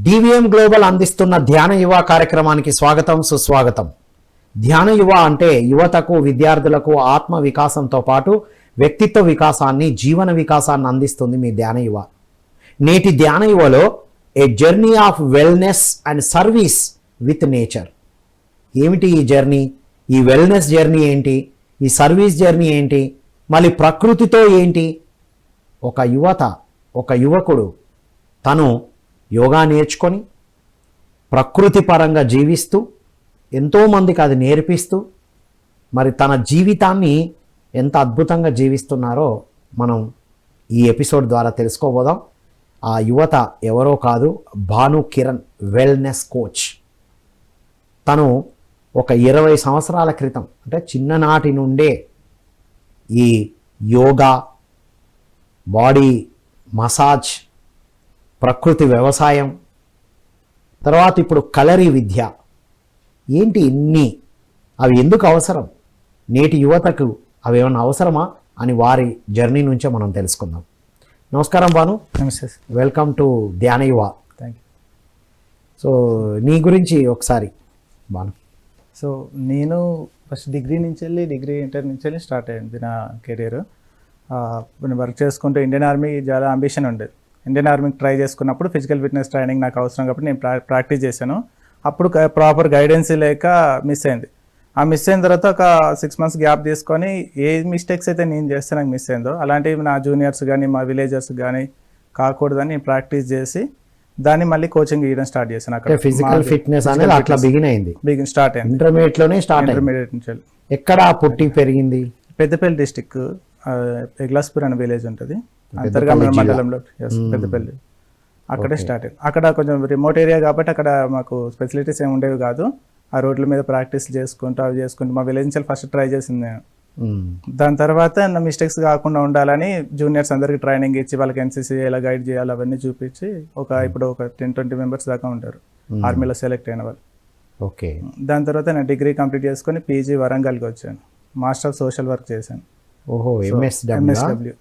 DVM global అందిస్తున్న ధ్యాన యువ కార్యక్రమానికి స్వాగతం సుస్వాగతం. ధ్యాన యువ అంటే యువతకు విద్యార్థులకు ఆత్మ వికాసంతో పాటు వ్యక్తిత్వ వికాసాన్ని జీవన వికాసాన్ని అందిస్తుంది మీ ధ్యాన యువ. నేటి ధ్యాన యువలో a journey of wellness and service with nature. ఏమిటి ఈ జర్నీ? ఈ వెల్నెస్ జర్నీ ఏంటి? ఈ సర్వీస్ జర్నీ ఏంటి? మళ్ళీ ప్రకృతితో ఏంటి? ఒక యువకుడు తను యోగా నేర్చుకొని ప్రకృతి పరంగా జీవిస్తూ ఎంతోమందికి అది నేర్పిస్తూ మరి తన జీవితాన్ని ఎంత అద్భుతంగా జీవిస్తున్నారో మనం ఈ ఎపిసోడ్ ద్వారా తెలుసుకోబోదాం. ఆ యువత ఎవరో కాదు, భాను కిరణ్, వెల్నెస్ కోచ్. తను ఒక 20 సంవత్సరాల క్రితం అంటే చిన్ననాటి నుండే ఈ యోగా, బాడీ మసాజ్, ప్రకృతి వ్యవసాయం, తర్వాత ఇప్పుడు కలరీ విద్య, ఏంటి ఇన్ని, అవి ఎందుకు అవసరం, నేటి యువతకు అవి ఏమన్నా అవసరమా అని వారి జర్నీ నుంచే మనం తెలుసుకుందాం. నమస్కారం భాను. నమస్తే. వెల్కమ్ టు ధ్యాన యువ. Thank you. సో నీ గురించి ఒకసారి భాను. సో నేను ఫస్ట్ డిగ్రీ ఇంటర్ నుంచి వెళ్ళి స్టార్ట్ అయింది నా కెరీర్. నేను వర్క్ చేసుకుంటూ ఇండియన్ ఆర్మీ చాలా అంబిషన్ ఉండేది. ఇండియన్ ఆర్మీకి ట్రై చేసుకున్నప్పుడు ఫిజికల్ ఫిట్నెస్ ట్రైనింగ్ నాకు అవసరం కాబట్టి నేను ప్రాక్టీస్ చేశాను. అప్పుడు ప్రాపర్ గైడెన్స్ లేక మిస్ అయింది. ఆ మిస్ అయిన తర్వాత ఒక 6 months గ్యాప్ తీసుకొని ఏ మిస్టేక్స్ అయితే నేను చేస్తే నాకు మిస్ అయిందో అలాంటివి నా జూనియర్స్ కానీ మా విలేజర్స్ కానీ కాకూడదని నేను ప్రాక్టీస్ చేసి దాన్ని మళ్ళీ కోచింగ్ ఇవ్వడం స్టార్ట్ చేశాను. అక్కడ ఫిజికల్ ఫిట్నెస్ అనేది అట్లా స్టార్ట్ అయింది. ఇంటర్మీడియట్ నుంచి. ఎక్కడ పుట్టి పెరిగింది? పెద్దపల్లి డిస్టిక్, ఎగ్లాస్పూర్ అనే విలేజ్ ఉంటుంది, అంతర్గామ మండలంలో. పెద్దపల్లి. అక్కడే స్టార్ట్ అయింది. అక్కడ కొంచెం రిమోట్ ఏరియా కాబట్టి అక్కడ మాకు ఫెసిలిటీస్ ఏమి ఉండేవి కాదు. ఆ రోడ్ల మీద ప్రాక్టీస్ చేసుకుంటూ మా విలేజ్ నుంచి ఫస్ట్ ట్రై చేసింది నేను. దాని తర్వాత నా మిస్టేక్స్ కాకుండా ఉండాలని జూనియర్స్ అందరికి ట్రైనింగ్ ఇచ్చి వాళ్ళకి ఎన్సీసీ ఎలా గైడ్ చేయాలి అవన్నీ చూపించి ఇప్పుడు ఒక 10-20 members దాకా ఉంటారు ఆర్మీలో సెలెక్ట్ అయిన వాళ్ళు. ఓకే. దాని తర్వాత నేను డిగ్రీ కంప్లీట్ చేసుకొని పీజీ వరంగల్కి వచ్చాను. మాస్టర్ ఆఫ్ సోషల్ వర్క్ చేశాను. ఓహో, ఎంఎస్డబ్ల్యూ.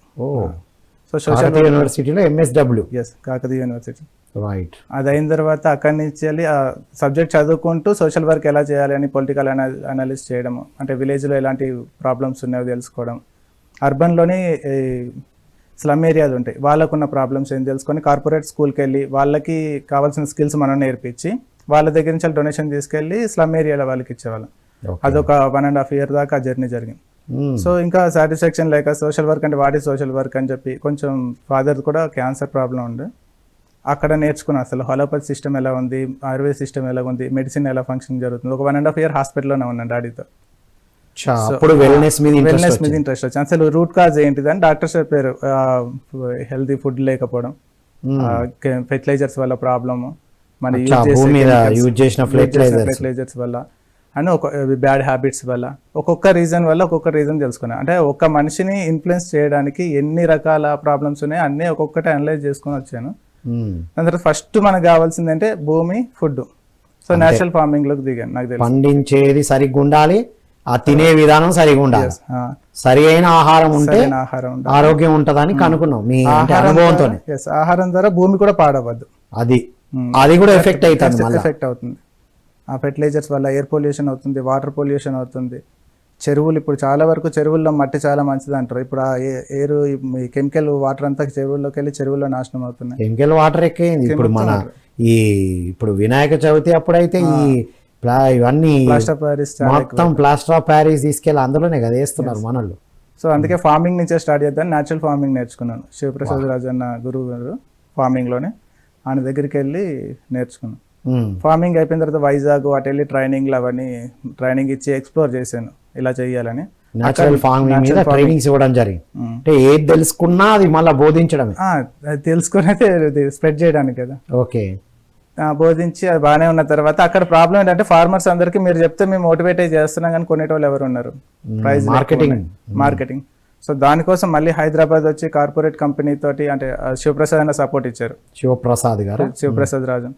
సో సోషల్ యూనివర్సిటీలో MSW. Yes, Kakatiya university. Right. అది అయిన తర్వాత అక్కడి నుంచి వెళ్ళి ఆ సబ్జెక్ట్ చదువుకుంటూ సోషల్ వర్క్ ఎలా చేయాలి అని పొలిటికల్ అనాలిసిస్ చేయడం, అంటే విలేజ్లో ఎలాంటి ప్రాబ్లమ్స్ ఉన్నాయో తెలుసుకోవడం, అర్బన్లోని స్లమ్ ఏరియాలు ఉంటాయి వాళ్ళకున్న ప్రాబ్లమ్స్ ఏం తెలుసుకొని కార్పొరేట్ స్కూల్కి వెళ్ళి వాళ్ళకి కావాల్సిన స్కిల్స్ మనం నేర్పించి వాళ్ళ దగ్గర నుంచి డొనేషన్ తీసుకెళ్ళి స్లమ్ ఏరియాలో వాళ్ళకి ఇచ్చేవాళ్ళం. అదొక 1.5 year దాకా జర్నీ జరిగింది. సో ఇంకా సాటిస్ఫాక్షన్ లేక సోషల్ వర్క్ అంటే వాటి సోషల్ వర్క్ అని చెప్పి కొంచెం ఫాదర్ కూడా క్యాన్సర్ ప్రాబ్లం ఉండే, అక్కడ నేర్చుకున్నాను అసలు హోమియోపతి సిస్టమ్ ఎలా ఉంది, ఆయుర్వేద సిస్టమ్ ఎలా ఉంది, మెడిసిన్ ఎలా ఫంక్షన్ జరుగుతుంది. ఒక 1.5 year హాస్పిటల్లోనే ఉన్నాను డాడీతో. వెల్నెస్ మీద ఇంట్రెస్ట్ వచ్చింది. అసలు రూట్ కాజ్ ఏంటిది అని డాక్టర్స్ చెప్పారు. హెల్తీ ఫుడ్ లేకపోవడం, ఫెర్టిలైజర్స్ వల్ల ప్రాబ్లము, మన యూజ్ చేసిన ఫెర్టిలైజర్స్ వల్ల అని ఒక బ్యాడ్ హ్యాబిట్స్ వల్ల ఒక్కొక్క రీజన్ తెలుసుకున్నాను. అంటే ఒక మనిషిని ఇన్ఫ్లుయెన్స్ చేయడానికి ఎన్ని రకాల ప్రాబ్లమ్స్ ఉన్నాయి అన్నీ ఒక్కొక్కటి అనలైజ్ చేసుకుని వచ్చాను. దాని తర్వాత ఫస్ట్ మనకు కావాల్సింది అంటే భూమి, ఫుడ్. సో నేచురల్ ఫార్మింగ్ లోకి దిగాను. నాకు తెలిసి పండించేది సరిగ్గా ఉండాలి, ఆ తినే విధానం సరిగా ఉండాలి, సరి అయిన ఆహారం ఉంటే ఆరోగ్యం ఉంటదని కనుక్కున్నాం మీ అనుభవంతో. ఆహారం ద్వారా భూమి కూడా పాడవద్దు, అది కూడా ఎఫెక్ట్ అవుతుంది. ఆ ఫెర్టిలైజర్స్ వల్ల ఎయిర్ పొల్యూషన్ అవుతుంది, వాటర్ పొల్యూషన్ అవుతుంది. చెరువులు, ఇప్పుడు చాలా వరకు చెరువుల్లో మట్టి చాలా మంచిది అంటారు. ఇప్పుడు ఆ ఎయిర్ కెమికల్ వాటర్ అంతా చెరువుల్లోకి వెళ్ళి చెరువుల్లో నాశనం అవుతున్నాయి. కెమికల్ వాటర్ ఎక్కింది. ఇప్పుడు వినాయక చవితి అప్పుడైతే ఇవన్నీ మొత్తం ప్లాస్టర్ ఆఫ్ ప్యారిస్ తీసుకెళ్ళి అందులోనే కదా వేస్తున్నారు మనల్ని. సో అందుకే ఫార్మింగ్ నుంచే స్టార్ట్ చేద్దాం. న్యాచురల్ ఫార్మింగ్ నేర్చుకున్నాను. శివప్రసాద్ రాజు అన్న గురువు గారు ఫార్మింగ్లోనే, ఆయన దగ్గరికి వెళ్ళి నేర్చుకున్నాను. ఫార్మింగ్ అయిపోయిన తర్వాత వైజాగ్ అటు వెళ్ళి ట్రైనింగ్ ఇచ్చి ఎక్స్ప్లోర్ చేశాను ఇలా చేయాలని. నేచురల్ ఫార్మింగ్ మీద ట్రైనింగ్స్ ఇవ్వడం జరిగింది. అంటే ఏది తెలుసుకున్నా అది మళ్ళీ బోధించడమే. తెలుసుకుని అయితే స్ప్రెడ్ చేయడానికి కదా. ఓకే. బోధించి అది బాగానే ఉన్న తర్వాత అక్కడ ప్రాబ్లం ఏంటంటే ఫార్మర్స్ అందరికి మీరు చెప్తే మేము మోటివేట్ చేస్తున్నాం కానీ కొనేటోళ్ళు ఎవరు ఉన్నారు? Price marketing. సో దానికోసం మళ్ళీ హైదరాబాద్ వచ్చి కార్పొరేట్ కంపెనీ తోటి, అంటే శివప్రసాద్ అన్న సపోర్ట్ ఇచ్చారు. శివప్రసాద్ రాజన్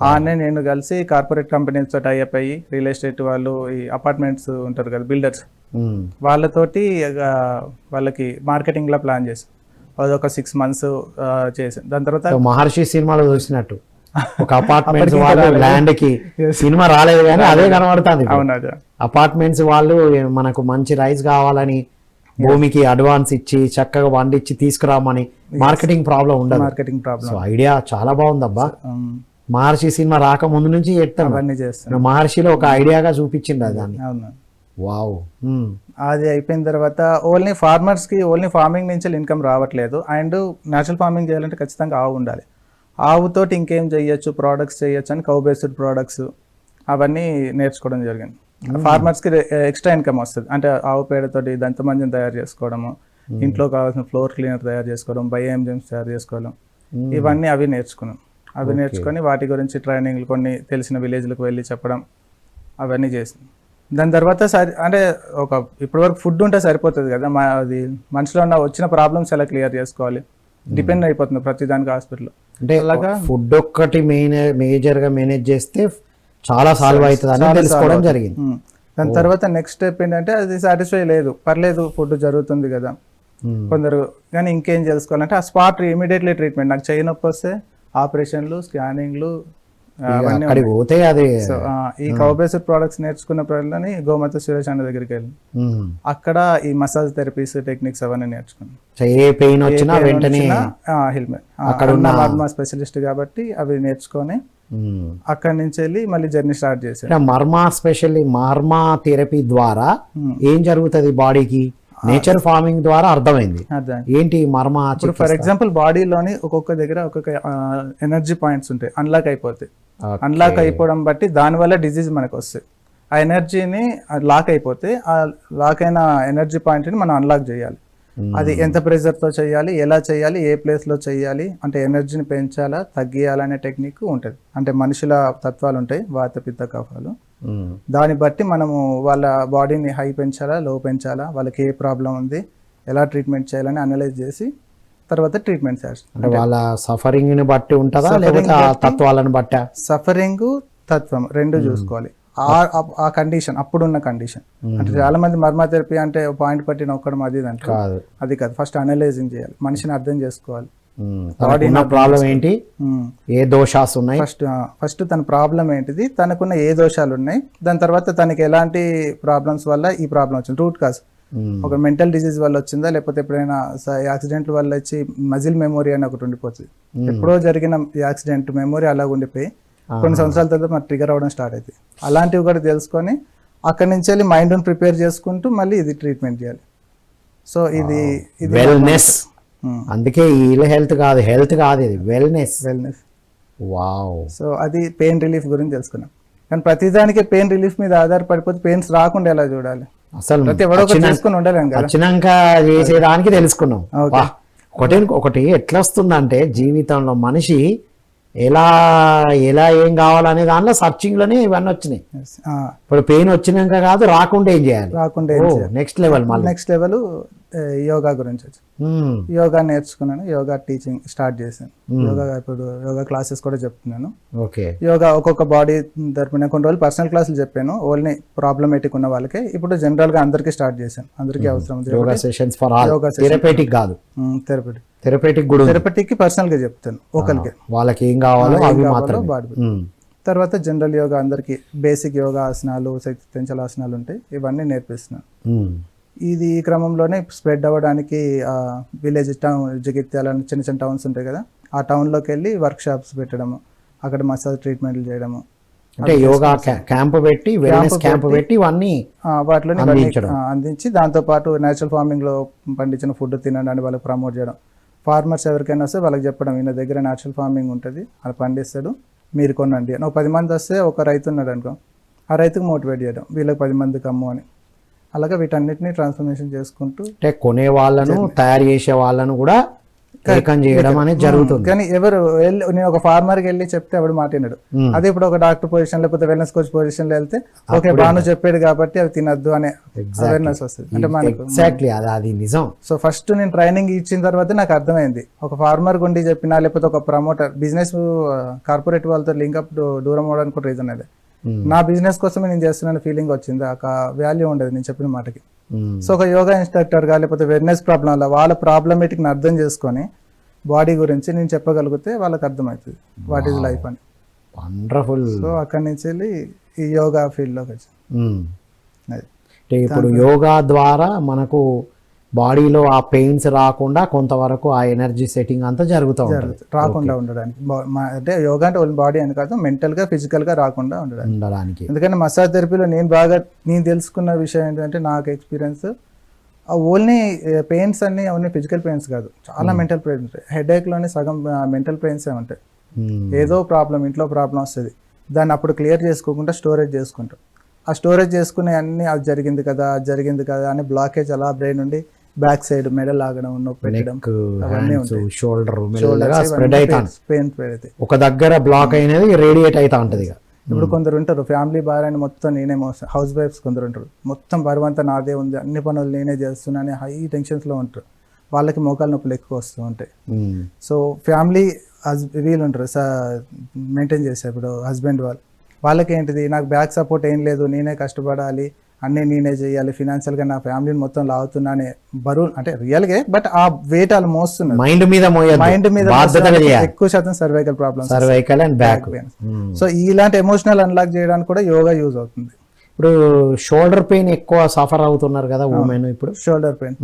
ఆనే నేను కలిసి కార్పొరేట్ కంపెనీస్ తోటి టైఅప్ అయ్యి రియల్ ఎస్టేట్ వాళ్ళు, ఈ అపార్ట్మెంట్స్ ఉంటారు కదా బిల్డర్స్, వాళ్ళతోటి వాళ్ళకి మార్కెటింగ్ లా ప్లాన్ చేసి అదొక 6 months చేసాను. దాని తర్వాత మహర్షి సినిమాలో చూసినట్టు ఒక అపార్ట్మెంట్స్ అప్పటికి వాళ్ళు రాలేదు. ల్యాండ్ కి Yes. సినిమా రాలేదు కానీ అదే కనబడుతుంది అవును అదే అపార్ట్మెంట్స్ వాళ్ళు మనకు మంచి రైస్ కావాలని భూమికి అడ్వాన్స్ ఇచ్చి చక్కగా వండిచ్చి తీసుకురామని మార్కెటింగ్ ప్రాబ్లం ఉండదు. మార్కెటింగ్ ప్రాబ్లం సో ఐడియా చాలా బాగుందబ్బా. మహర్షి సినిమా రాకముందు నుంచి చెప్తాను అవన్నీ చేస్తాను. మహర్షిలో ఒక ఐడియాగా చూపించింది దాన్ని. అవును వావ్. అది అయిపోయిన తర్వాత ఓన్లీ ఫార్మర్స్కి ఓన్లీ ఫార్మింగ్ నుంచి ఇన్కమ్ రావట్లేదు. అండ్ న్యాచురల్ ఫార్మింగ్ చేయాలంటే ఖచ్చితంగా ఆవు ఉండాలి. ఆవుతోటి ఇంకేం చేయొచ్చు, ప్రోడక్ట్స్ చేయొచ్చు అని కౌ బేస్డ్ ప్రోడక్ట్స్ అవన్నీ నేర్చుకోవడం జరిగింది. ఫార్మర్స్కి ఎక్స్ట్రా ఇన్కమ్ వస్తుంది. అంటే ఆవు పేడతోటి దంతమంజం తయారు చేసుకోవడము, ఇంట్లో కావాల్సిన ఫ్లోర్ క్లీనర్ తయారు చేసుకోవడం, బయోఎంజైమ్స్ తయారు చేసుకోవడం, ఇవన్నీ అవి నేర్చుకున్నాం. అవి నేర్చుకొని వాటి గురించి ట్రైనింగ్లు కొన్ని తెలిసిన విలేజ్లకు వెళ్ళి చెప్పడం అవన్నీ చేసింది. దాని తర్వాత అంటే ఒక ఇప్పటివరకు ఫుడ్ ఉంటే సరిపోతుంది కదా, అది మనిషిలో ఉన్న వచ్చిన ప్రాబ్లమ్స్ ఎలా క్లియర్ చేసుకోవాలి, డిపెండ్ అయిపోతుంది ప్రతి దానికి హాస్పిటల్లో. అంటే అలాగా ఫుడ్ ఒక్కటి మేజర్ గా మేనేజ్ చేస్తే చాలా సాల్వ్ అవుతుంది అని తెలుసుకోవడం జరిగింది. దాని తర్వాత నెక్స్ట్ స్టెప్ ఏంటంటే అది సాటిస్ఫై లేదు, పర్లేదు ఫుడ్ జరుగుతుంది కదా కొందరు, కానీ ఇంకేం తెలుసుకోవాలంటే ఆ స్పాట్ ఇమీడియట్లీ ట్రీట్మెంట్. నాకు చెయ్యి నొప్పి వస్తే ఆపరేషన్లు, స్కానింగ్లు అవన్నీ అక్కడికి పోతే అది సో ఈ కౌ బేస్డ్ ప్రోడక్ట్స్ నేర్చుకున్న పిల్లలని గోమాత సురేష్ అన్న దగ్గరికి వెళ్ళి అక్కడ ఈ మసాజ్ థెరపీస్ టెక్నిక్స్ అవన్నీ నేర్చుకున్నాను. ఏ పెయిన్ వచ్చినా వెంటనే అక్కడ ఉన్న మర్మా స్పెషలిస్ట్ కాబట్టి అవి నేర్చుకొని అక్కడి నుంచి వెళ్ళి మళ్ళీ జర్నీ స్టార్ట్ చేశాను. మర్మా స్పెషల్లీ మర్మా థెరపీ ద్వారా ఏం జరుగుతుంది బాడీకి, నేచర్ ఫార్మింగ్ ద్వారా అర్థమైంది ఏంటి మర్మా. ఫర్ ఎగ్జాంపుల్ బాడీలోని ఒక్కొక్క దగ్గర ఒక్కొక్క ఎనర్జీ పాయింట్స్ ఉంటాయి, అన్లాక్ అయిపోతాయి. అన్లాక్ అయిపోవడం బట్టి దానివల్ల డిజీజ్ మనకు వస్తాయి. ఆ ఎనర్జీని లాక్ అయిపోతే ఆ లాక్ అయిన ఎనర్జీ పాయింట్ని మనం అన్లాక్ చేయాలి. అది ఎంత ప్రెషర్తో చేయాలి, ఎలా చేయాలి, ఏ ప్లేస్లో చేయాలి, అంటే ఎనర్జీని పెంచాలా తగ్గియాలనే టెక్నిక్ ఉంటుంది. అంటే మనుషుల తత్వాలు ఉంటాయి, వాత పిత్త కఫాలు, దాన్ని బట్టి మనము వాళ్ళ బాడీని హై పెంచాలా లో పెంచాలా, వాళ్ళకి ఏ ప్రాబ్లం ఉంది, ఎలా ట్రీట్మెంట్ చేయాలని అనలైజ్ చేసి తర్వాత ట్రీట్మెంట్ చేస్తాం. అంటే వాళ్ళ సఫరింగ్ ని బట్టి ఉంటుందా లేకపోతే ఆ తత్వాలను బట్టి? సఫరింగ్ తత్వం రెండు చూసుకోవాలి. ఆ కండిషన్ అప్పుడున్న కండిషన్. అంటే చాలా మంది మర్మా థెరపీ అంటే పాయింట్ పట్టి నొక్కడం అది కాదు, అది కాదు. ఫస్ట్ అనలైజింగ్ చేయాలి, మనిషిని అర్థం చేసుకోవాలి. ప్రాబ్లం ఏంటి, ఏ దోషాస్ ఉన్నాయి, ఫస్ట్ తన ప్రాబ్లం ఏంటిది, తనకున్న ఏ దోషాలు ఉన్నాయి, దాని తర్వాత తనకి ఎలాంటి ప్రాబ్లమ్స్ వల్ల ఈ ప్రాబ్లం వచ్చింది, రూట్ కాజ్. ఒక మెంటల్ డిసీజ్ వల్ల వచ్చిందా, లేకపోతే ఎప్పుడైనా యాక్సిడెంట్ వల్ల వచ్చి మజిల్ మెమొరీ అని ఒకటి ఉండిపోతుంది. ఎప్పుడో జరిగిన యాక్సిడెంట్ మెమొరీ అలా ఉండిపోయి కొన్ని సంవత్సరాల తర్వాత మనకు ట్రిగర్ అవ్వడం స్టార్ట్ అవుతుంది. అలాంటివి కూడా తెలుసుకొని అక్కడి నుంచి వెళ్ళి మైండ్ని ప్రిపేర్ చేసుకుంటూ మళ్ళీ ఇది ట్రీట్మెంట్ చేయాలి. సో ఇది వెల్నెస్. అందుకే హెల్త్ కాదు, హెల్త్ కాదు, ఇది వెల్నెస్. వావ్. సో అది పెయిన్ రిలీఫ్ గురించి తెలుసుకున్నాం. కానీ ప్రతిదానికి పెయిన్ రిలీఫ్ మీద ఆధారపడిపోతే పెయిన్స్ రాకుండా ఎలా చూడాలి, అసలు ప్రతి ఎవడో ఒకటి చేసుకుని ఉండలేం కదా. వచ్చినాక చేసేదానికి తెలుసుకున్నాం. ఒకటి ఎట్లా వస్తుందంటే జీవితంలో మనిషి ఎలా ఏం కావాలనే దానిలో సర్చింగ్ లోనే ఇవన్నీ వచ్చినాయి. ఇప్పుడు పెయిన్ వచ్చినాక కాదు, రాకుండా ఏం చేయాలి, next level. Next level yoga గురించి వచ్చి యోగా నేర్చుకున్నాను, యోగా టీచింగ్ స్టార్ట్ చేశాను. ఇప్పుడు యోగా క్లాసెస్ కూడా చెప్తున్నాను. యోగా ఒక్కొక్క బాడీ తరపున కొన్ని రోజులు పర్సనల్ క్లాసులు చెప్పాను, ఓన్లీ ప్రాబ్లమేటిక్ ఉన్న వాళ్ళకే. ఇప్పుడు జనరల్ గా అందరికీ స్టార్ట్ చేశాను, అందరికీ అవసరం. థెరపీటిక్ పర్సనల్ గా చెప్తాను, ఒకరికి వాళ్ళకి ఏం కావాలో బాడీ. తర్వాత జనరల్ యోగా అందరికి బేసిక్ యోగా ఆసనాలు, శక్తి పెంచల ఆసనాలు ఉంటాయి, ఇవన్నీ నేర్పిస్తున్నాను. ఇది ఈ క్రమంలోనే స్ప్రెడ్ అవ్వడానికి విలేజ్ టౌన్, జగిత్యాల చిన్న చిన్న టౌన్స్ ఉంటాయి కదా, ఆ టౌన్లోకి వెళ్ళి వర్క్ షాప్స్ పెట్టడము, అక్కడ మసాజ్ ట్రీట్మెంట్లు చేయడము, అంటే యోగా క్యాంప్ పెట్టి ఇవన్నీ వాటిలో అందించి దాంతోపాటు నేచురల్ ఫార్మింగ్లో పండించిన ఫుడ్ తినండి అని వాళ్ళకి ప్రమోట్ చేయడం. ఫార్మర్స్ ఎవరికైనా వస్తే వాళ్ళకి చెప్పడం, ఈయన దగ్గర నేచురల్ ఫార్మింగ్ ఉంటుంది, అది పండిస్తాడు, మీరు కొనండి. నువ్వు 10 మంది వస్తే ఒక రైతు ఉన్నాడు అనుకో, ఆ రైతుకు మోటివేట్ చేయడం, వీళ్ళకి 10 మందికి అమ్ము అని. అలాగే వీటన్నిటిని ట్రాన్స్ఫర్మేషన్ చేసుకుంటూ అంటే కొనే వాళ్ళను, తయారు చేసే వాళ్ళను కూడా ఏకం చేయడం అనేది జరుగుతుంది. కానీ ఎవరు నేను ఒక ఫార్మర్కి వెళ్ళి చెప్తే ఎవడు మాట్లాడాడు. అదే ఇప్పుడు ఒక డాక్టర్ పొజిషన్ లేకపోతే వెల్నెస్ కోచ్ పొజిషన్ లో వెళ్తే ఓకే బాను చెప్పాడు కాబట్టి అవి తినద్దు అనే అవేర్నెస్ వస్తుంది. అంటే మనకు ఎగ్జాక్ట్లీ అది నిజం. సో ఫస్ట్ నేను ట్రైనింగ్ ఇచ్చిన తర్వాత నాకు అర్థమైంది, ఒక ఫార్మర్ గుండి చెప్పినా లేకపోతే ఒక ప్రమోటర్ బిజినెస్ కార్పొరేట్ వాళ్ళతో లింకప్ దూరం అవడానికి కూడా రీజన్ అదే. నా బిజినెస్ కోసమే నేను చేస్తున్నాను ఫీలింగ్ వచ్చింది, ఒక వాల్యూ ఉండదు నేను చెప్పిన మాటకి. సో ఒక యోగా ఇన్స్ట్రక్టర్గా లేకపోతే వెల్నెస్ ప్రాబ్లం వల్ల వాళ్ళ ప్రాబ్లమేటిక్ని అర్థం చేసుకొని బాడీ గురించి నేను చెప్పగలిగితే వాళ్ళకి అర్థమవుతుంది వాట్ ఈజ్ లైఫ్ అని. వండర్ఫుల్. సో అక్కడి నుంచి వెళ్ళి ఈ యోగా ఫీల్డ్లోకి వచ్చాను. అది అంటే ఇప్పుడు యోగా ద్వారా మనకు బాడీలో ఆ పెయిన్స్ రాకుండా కొంతవరకు ఆ ఎనర్జీ సెట్టింగ్ అంతా జరుగుతూ ఉంటుంది రాకుండా ఉండడానికి అంటే యోగా అంటే ఓన్లీ బాడీ అని కాదు, మెంటల్గా ఫిజికల్గా రాకుండా ఉండడానికి. ఎందుకంటే మసాజ్ థెరపీలో నేను తెలుసుకున్న విషయం ఏంటంటే, నాకు ఎక్స్పీరియన్స్ ఓన్లీ పెయిన్స్ అన్ని ఓన్లీ ఫిజికల్ పెయిన్స్ కాదు, చాలా మెంటల్ పెయిన్స్ ఉంటాయి. హెడేక్లోనే సగం మెంటల్ పెయిన్సే ఉంటాయి. ఏదో ప్రాబ్లం, ఇంట్లో ప్రాబ్లం వస్తుంది, దాన్ని అప్పుడు క్లియర్ చేసుకోకుండా స్టోరేజ్ చేసుకుంటాం. ఆ స్టోరేజ్ చేసుకునే అన్ని అది జరిగింది కదా అని బ్లాకేజ్ అలా బ్రెయిన్ నుండి బ్యాక్ సైడ్ మెడ లాగడం, నొప్పి పెట్టడం, షోల్డర్ స్ప్రెడ్ అయితే ఒక దగ్గర బ్లాక్ అయినది రేడియేట్ అవుతా ఉంటది. ఇప్పుడు కొందరు ఉంటారు ఫ్యామిలీ భారాన్ని మొత్తం నేనే మోస్తాను, హౌస్ వైఫ్స్ కొందరు ఉంటారు, మొత్తం బరువంతా నాదే ఉంది, అన్ని పనులు నేనే చేస్తున్నా అని హై టెన్షన్స్లో ఉంటారు. వాళ్ళకి మోకాలు నొప్పులు ఎక్కువ వస్తూ ఉంటాయి. సో ఫ్యామిలీ వీళ్ళు ఉంటారు మెయింటైన్ చేసే, ఇప్పుడు హస్బెండ్ వాళ్ళకి ఏంటిది, నాకు బ్యాక్ సపోర్ట్ ఏం లేదు, నేనే కష్టపడాలి, అన్నీ నేనే చేయాలి, ఫినాన్షియల్గా నా ఫ్యామిలీని మొత్తం లాగుతున్నానే బరువు, అంటే రియల్గా బట్ ఆ వెయిట్ వాళ్ళు మోస్తున్నారు. మైండ్ మీద ఎక్కువ శాతం cervical problems, cervical and back pain. So ఇలాంటి ఎమోషనల్ అన్లాక్ చేయడానికి కూడా యోగా యూజ్ అవుతుంది. ఇప్పుడు షోల్డర్ పెయిన్ ఎక్కువ సఫర్ అవుతున్నారు కదా ఉమెన్. ఇప్పుడు షోల్డర్ పెయిన్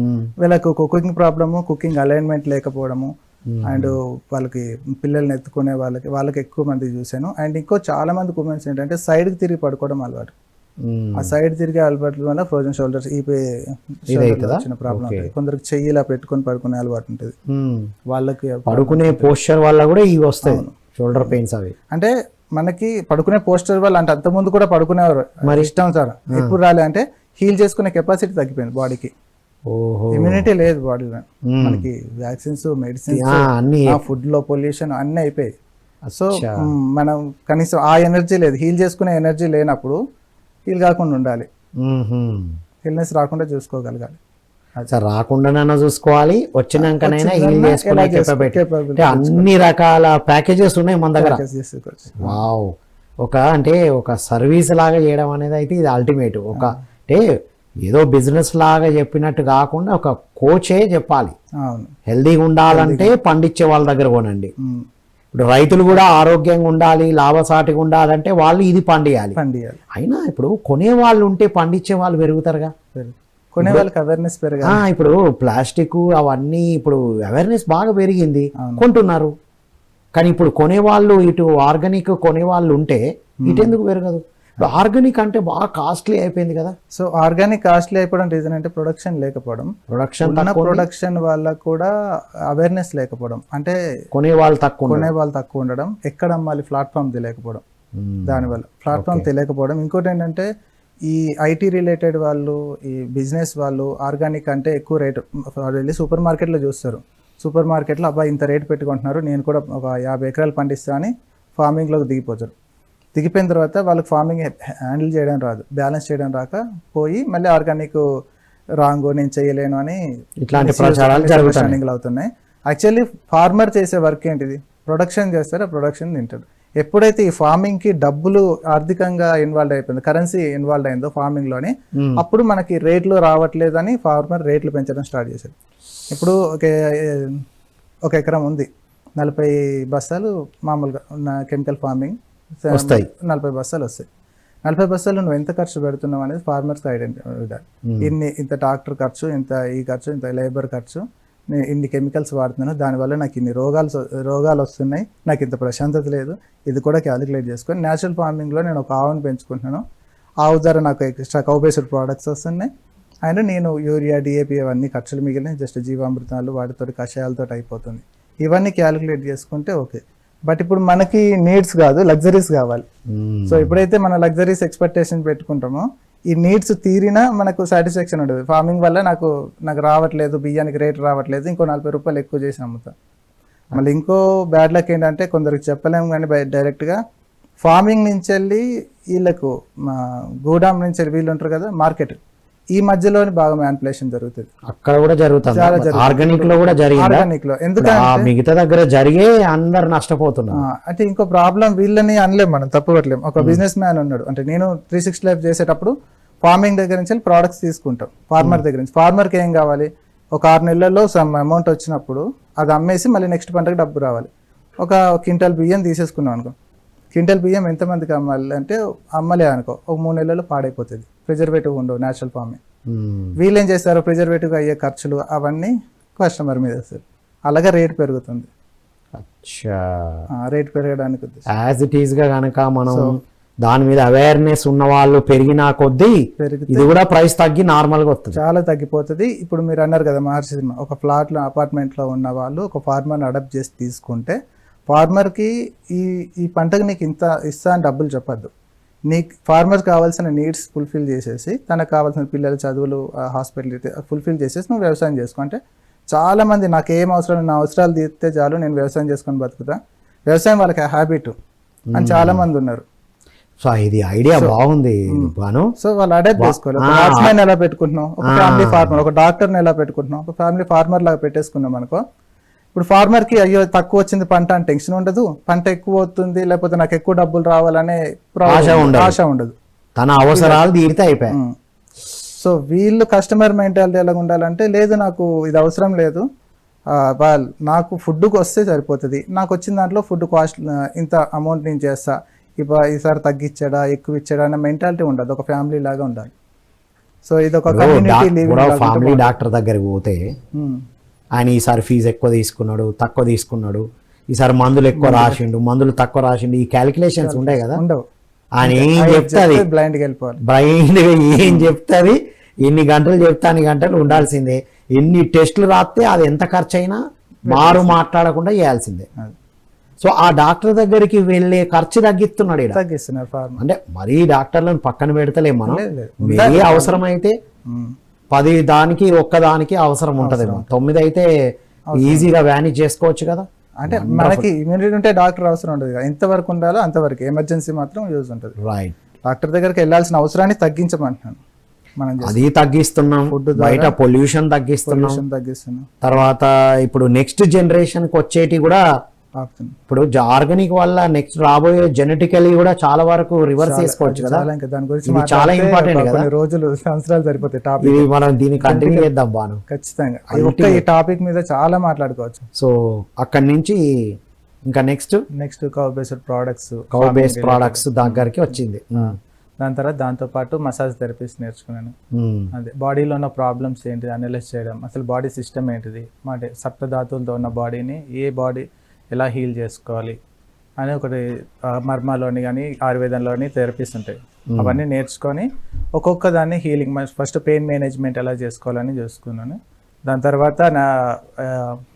వీళ్ళకు కుకింగ్ ప్రాబ్లము, కుకింగ్ అలైన్మెంట్ లేకపోవడము, అండ్ వాళ్ళకి పిల్లల్ని ఎత్తుకునే వాళ్ళకి ఎక్కువ మంది చూశాను. అండ్ ఇంకో చాలా మంది ఉమెన్స్ ఏంటంటే సైడ్కి తిరిగి పడుకోవడం అలవాటు. ఆ సైడ్ తిరిగే అలవాట్ల వల్ల ఫ్రోజన్ షోల్డర్స్ వచ్చిన ప్రాబ్లం ఉంటుంది. కొందరికి చెయ్యి ఇలా పెట్టుకొని పడుకునే అలవాటు ఉంటుంది. వాళ్ళకి పడుకునే పోస్చర్ వల్ల కూడా ఇవి వస్తాయి షోల్డర్ పెయిన్స్. అవి అంటే మనకి పడుకునే పోస్చర్ వల్ల, అంటే అంతకుముందు కూడా పడుకునేవారు, మరి ఇష్టం సార్ ఎప్పుడు రాలే అంటే హీల్ చేసుకునే కెపాసిటీ తగ్గిపోయింది బాడీకి, ఇమ్యూనిటీ లేదు బాడీలో. మనకి వ్యాక్సిన్స్, మెడిసిన్స్, ఫుడ్ లో పొల్యూషన్ అన్నీ అయిపోయాయి. సో మనం కనీసం ఆ ఎనర్జీ లేదు, హీల్ చేసుకునే ఎనర్జీ లేనప్పుడు హీల్ కాకుండా ఉండాలి, హీల్నెస్ రాకుండా చూసుకోగలగాలి. రాకుండానైనా చూసుకోవాలి, వచ్చినాకనైనా హీల్ చేసుకునే కేపబిలిటీ. అన్ని రకాల ప్యాకేజెస్ ఉన్నాయి మన దగ్గర. వావ్. అంటే ఒక సర్వీస్ లాగా చేయడం అనేది అయితే ఇది అల్టిమేట్. అంటే ఏదో బిజినెస్ లాగా చెప్పినట్టు కాకుండా ఒక కోచే చెప్పాలి. హెల్దీగా ఉండాలంటే పండించే వాళ్ళ దగ్గర కొనండి. ఇప్పుడు రైతులు కూడా ఆరోగ్యంగా ఉండాలి, లాభసాటిగా ఉండాలంటే వాళ్ళు ఇది పండియాలి. అయినా ఇప్పుడు కొనే వాళ్ళు ఉంటే పండించే వాళ్ళు పెరుగుతారుగా, కొనే వాళ్ళకి అవేర్నెస్ పెరగాలి. ఇప్పుడు ప్లాస్టిక్ అవన్నీ ఇప్పుడు అవేర్నెస్ బాగా పెరిగింది, కొంటున్నారు. కానీ ఇప్పుడు కొనేవాళ్ళు, ఇటు ఆర్గానిక్ కొనేవాళ్ళు ఉంటే ఇటు ఎందుకు పెరగదు? ఆర్గానిక్ అంటే బాగా కాస్ట్లీ అయిపోయింది కదా. సో ఆర్గానిక్ కాస్ట్లీ అయిపోవడం రీజన్ అంటే ప్రొడక్షన్ లేకపోవడం, ప్రొడక్షన్ వాళ్ళకు కూడా అవేర్నెస్ లేకపోవడం, అంటే కొనేవాళ్ళు తక్కువ ఉండడం, ఎక్కడ అమ్మాలి ప్లాట్ఫామ్ తెలియకపోవడం, దానివల్ల ప్లాట్ఫామ్ తెలియకపోవడం. ఇంకోటి ఏంటంటే ఈ ఐటీ రిలేటెడ్ వాళ్ళు, ఈ బిజినెస్ వాళ్ళు ఆర్గానిక్ అంటే ఎక్కువ రేటు వెళ్ళి సూపర్ మార్కెట్లో చూస్తారు. సూపర్ మార్కెట్లో అబ్బాయి ఇంత రేటు పెట్టుకుంటున్నారు, నేను కూడా ఒక 50 ఎకరాలు పండిస్తా అని ఫార్మింగ్లోకి దిగిపోతారు. దిగిపోయిన తర్వాత వాళ్ళకి ఫార్మింగ్ హ్యాండిల్ చేయడం రాదు, బ్యాలెన్స్ చేయడం రాక పోయి మళ్ళీ ఆర్గానిక్ రాంగ్, నేను చేయలేను అని ఇట్లాంటి ప్రచారాలు అవుతున్నాయి. యాక్చువల్లీ ఫార్మర్ చేసే వర్క్ ఏంటిది, ప్రొడక్షన్ చేస్తారు, ఆ ప్రొడక్షన్ తింటాడు. ఎప్పుడైతే ఈ ఫార్మింగ్కి డబ్బులు ఆర్థికంగా ఇన్వాల్వ్ అయిపోయింది, కరెన్సీ ఇన్వాల్వ్ అయిందో ఫార్మింగ్లోని, అప్పుడు మనకి రేట్లు రావట్లేదని ఫార్మర్ రేట్లు పెంచడం స్టార్ట్ చేశారు. ఇప్పుడు ఒక ఎకరం ఉంది, 40 బస్తాలు మామూలుగా ఉన్న కెమికల్ ఫార్మింగ్ వస్తాయి, 40 బస్తాలు వస్తాయి. 40 బస్తాలు నువ్వు ఎంత ఖర్చు పెడుతున్నావు అనేది ఫార్మర్స్కి ఐడెంటిఫై. ఇంత ట్రాక్టర్ ఖర్చు, ఇంత ఈ ఖర్చు, ఇంత లేబర్ ఖర్చు, నేను ఇన్ని కెమికల్స్ వాడుతున్నాను, దానివల్ల నాకు ఇన్ని రోగాలు వస్తున్నాయి, నాకు ఇంత ప్రశాంతత లేదు, ఇది కూడా క్యాలిక్యులేట్ చేసుకొని న్యాచురల్ ఫార్మింగ్లో నేను ఒక ఆవును పెంచుకుంటున్నాను, ఆవు ద్వారా నాకు ఎక్స్ట్రా కౌ బేస్డ్ ప్రోడక్ట్స్ వస్తున్నాయి, అండ్ నేను యూరియా, డిఏపి అవన్నీ ఖర్చులు మిగిలినాయి, జస్ట్ జీవామృతాలు వాటితో కషాయాలతో అయిపోతుంది. ఇవన్నీ క్యాలిక్యులేట్ చేసుకుంటే ఓకే. బట్ ఇప్పుడు మనకి నీడ్స్ కాదు, లగ్జరీస్ కావాలి. సో ఎప్పుడైతే మన లగ్జరీస్ ఎక్స్పెక్టేషన్ పెట్టుకుంటామో, ఈ నీడ్స్ తీరినా మనకు సాటిస్ఫాక్షన్ ఉండదు. ఫార్మింగ్ వల్ల నాకు రావట్లేదు, బియ్యానికి రేట్ రావట్లేదు, ఇంకో 40 రూపాయలు ఎక్కువ చేసి అమ్ముతా. మళ్ళీ ఇంకో బ్యాడ్ లక్ ఏంటంటే కొందరికి చెప్పలేము కానీ డైరెక్ట్గా ఫార్మింగ్ నుంచి వెళ్ళి వీళ్ళకు గోడాం నుంచి వెళ్ళి వీళ్ళు ఉంటారు కదా మార్కెట్, ఈ మధ్యలోని బాగా మ్యానిపులేషన్ జరుగుతుంది. అక్కడ కూడా జరుగుతుంది, ఆర్గానిక్ లో కూడా జరిగింది. ఎందుకంటే మిగతా దగ్గర జరిగే అందరు నష్టపోతున్నారు. అంటే ఇంకో ప్రాబ్లం, వీళ్ళని అనలేం మనం, తప్పుపట్టలేం. ఒక బిజినెస్ మ్యాన్ ఉన్నాడు అంటే, నేను 360 లైఫ్ చేసేటప్పుడు ఫార్మింగ్ దగ్గర నుంచి ప్రొడక్ట్స్ తీసుకుంటాం ఫార్మర్ దగ్గర నుంచి. ఫార్మర్కి ఏం కావాలి, ఒక 6 నెలల్లో సమ్ అమౌంట్ వచ్చినప్పుడు అది అమ్మేసి మళ్ళీ నెక్స్ట్ పంటకు డబ్బు రావాలి. ఒక క్వింటాల్ బియ్యం తీసేసుకున్నాం అనుకో, క్వింటల్ బియ్యం ఎంతమందికి అమ్మాలి అంటే అమ్మలే అనుకో, ఒక 3 నెలలు పాడైపోతుంది, ప్రిజర్వేటివ్ ఉండవు న్యాచురల్ ఫార్మింగ్. వీళ్ళు ఏం చేస్తారు, ప్రిజర్వేటివ్ అయ్యే ఖర్చులు అవన్నీ కస్టమర్ మీద వస్తారు, అలాగే రేట్ పెరుగుతుంది. రేట్ పెరగడానికి యాజ్ ఇట్ ఈస్ గా కనుక మనం దాని మీద అవేర్నెస్ ఉన్న వాళ్ళు పెరిగినా కొద్దీ ఇది కూడా ప్రైస్ తగ్గి నార్మల్ గా వస్తుంది, చాలా తగ్గిపోతుంది. ఇప్పుడు మీరు అన్నారు కదా మహర్షి సినిమా, ఒక ఫ్లాట్లో అపార్ట్మెంట్లో ఉన్న వాళ్ళు ఒక ఫార్మర్ని అడాప్ట్ చేసి తీసుకుంటే ఫార్మర్కి ఈ పంటకు నీకు ఇంత ఇస్తా అని డబ్బులు చెప్పద్దు, నీకు ఫార్మర్కి కావాల్సిన నీడ్స్ ఫుల్ఫిల్ చేసేసి తనకు కావాల్సిన పిల్లల చదువులు హాస్పిటల్ ఫుల్ఫిల్ చేసేసి నువ్వు వ్యవసాయం చేసుకో అంటే, చాలామంది నాకు ఏం అవసరం, నా అవసరాలు తీరితే చాలు నేను వ్యవసాయం చేసుకొని బతుకుతా, వ్యవసాయం వాళ్ళకి హ్యాబిట్ అని చాలామంది ఉన్నారు. సో ఇది ఐడియా బాగుంది బాను. సో వాళ్ళు అడాప్ట్ చేసుకోవాలి. ఒక వాచ్మెన్ ఎలా పెట్టుకుంటున్నాం, ఒక ఫ్యామిలీ ఫార్మర్, ఒక డాక్టర్ని ఎలా పెట్టుకుంటున్నాం, ఒక ఫ్యామిలీ ఫార్మర్ లాగా పెట్టేసుకున్నాం అనుకో, ఇప్పుడు ఫార్మర్కి అయ్యో తక్కువ వచ్చింది పంట అని టెన్షన్ ఉండదు, పంట ఎక్కువ అవుతుంది లేకపోతే నాకు ఎక్కువ డబ్బులు రావాలనే ఆశ ఉండదు, తన అవసరాలు తీరితే అయిపోయాయి. సో వీళ్ళు కస్టమర్ మెంటాలిటీ ఎలా ఉండాలంటే, లేదు నాకు ఇది అవసరం లేదు, నాకు ఫుడ్కి వస్తే సరిపోతుంది, నాకు వచ్చిన దాంట్లో ఫుడ్ కాస్ట్ ఇంత అమౌంట్ నేను చేస్తా, ఈసారి తగ్గించాడా ఎక్కువ ఇచ్చాడా అనే మెంటాలిటీ ఉండదు, ఒక ఫ్యామిలీ లాగా ఉండాలి. సో ఇది ఒక ఫ్యామిలీ డాక్టర్ దగ్గరికి పోతే ఆయన ఈసారి ఫీజు ఎక్కువ తీసుకున్నాడు, తక్కువ తీసుకున్నాడు, ఈసారి మందులు ఎక్కువ రాసిండు, మందులు తక్కువ రాసిండు, ఈ క్యాలిక్యులేషన్స్ ఉండే కదా, ఉండవు. ఆయన ఏం చెప్తుంది బ్లైండ్గా వెళ్ళిపోవాలి, బ్లైండ్గా ఏం చెప్తుంది, ఎన్ని గంటలు చెప్తే అన్ని గంటలు ఉండాల్సిందే, ఎన్ని టెస్టులు రాస్తే అది ఎంత ఖర్చు అయినా మారు మాట్లాడకుండా చేయాల్సిందే. సో ఆ డాక్టర్ దగ్గరికి వెళ్ళే ఖర్చు తగ్గిస్తున్నాడు, అంటే మరీ డాక్టర్లను పక్కన పెడతలేం మనం, ఏ అవసరమైతే 10 దానికి ఒక్కదానికి అవసరం ఉంటది, 9 అయితే ఈజీగా మేనేజ్ చేసుకోవచ్చు కదా. అంటే మనకి ఇమ్యూనిటీ ఉంటే డాక్టర్ అవసరం ఉండదు, ఎంతవరకు ఉండాలో అంతవరకు, ఎమర్జెన్సీ మాత్రం యూజ్ ఉంటుంది. రైట్, డాక్టర్ దగ్గరికి వెళ్ళాల్సిన అవసరాన్ని తగ్గించమంటున్నాను, మనం అది తగ్గిస్తున్నాం, బయట పొల్యూషన్ తగ్గిస్తున్నాం, తర్వాత ఇప్పుడు నెక్స్ట్ జనరేషన్ కి వచ్చేటి కూడా ఇప్పుడు ఆర్గానిక్ వల్ల నెక్స్ట్ రాబోయే జెనెటికలీ కూడా చాలా వరకు రివర్స్ చేసుకోవచ్చు కదా. దాని గురించి చాలా ఇంపార్టెంట్ కదా, రోజులు సంవత్సరాలు సరిపోతాయి టాపిక్, ఇది మనం దీన్ని కంటిన్యూ చేద్దాం బాను, ఖచ్చితంగా ఈ టాపిక్ మీద చాలా మాట్లాడుకోవచ్చు. సో అక్కడి నుంచి ఇంకా నెక్స్ట్ కౌ బేస్డ్ ప్రోడక్ట్స్ దగ్గరికి వచ్చింది. దాని తర్వాత దాంతోపాటు మసాజ్ థెరపీస్ నేర్చుకున్నాను. అదే బాడీలో ఉన్న ప్రాబ్లమ్స్ ఏంటి అనలైజ్ చేయడం, అసలు బాడీ సిస్టమ్ ఏంటిది, అంటే సప్తధాతువులతో ఉన్న బాడీని బాడీ ఎలా హీల్ చేసుకోవాలి అని ఒకటి మర్మాలోని కానీ ఆయుర్వేదంలోని థెరపీస్ ఉంటాయి, అవన్నీ నేర్చుకొని ఒక్కొక్క దాన్ని హీలింగ్, ఫస్ట్ పెయిన్ మేనేజ్మెంట్ ఎలా చేసుకోవాలని చూసుకున్నాను. దాని తర్వాత నా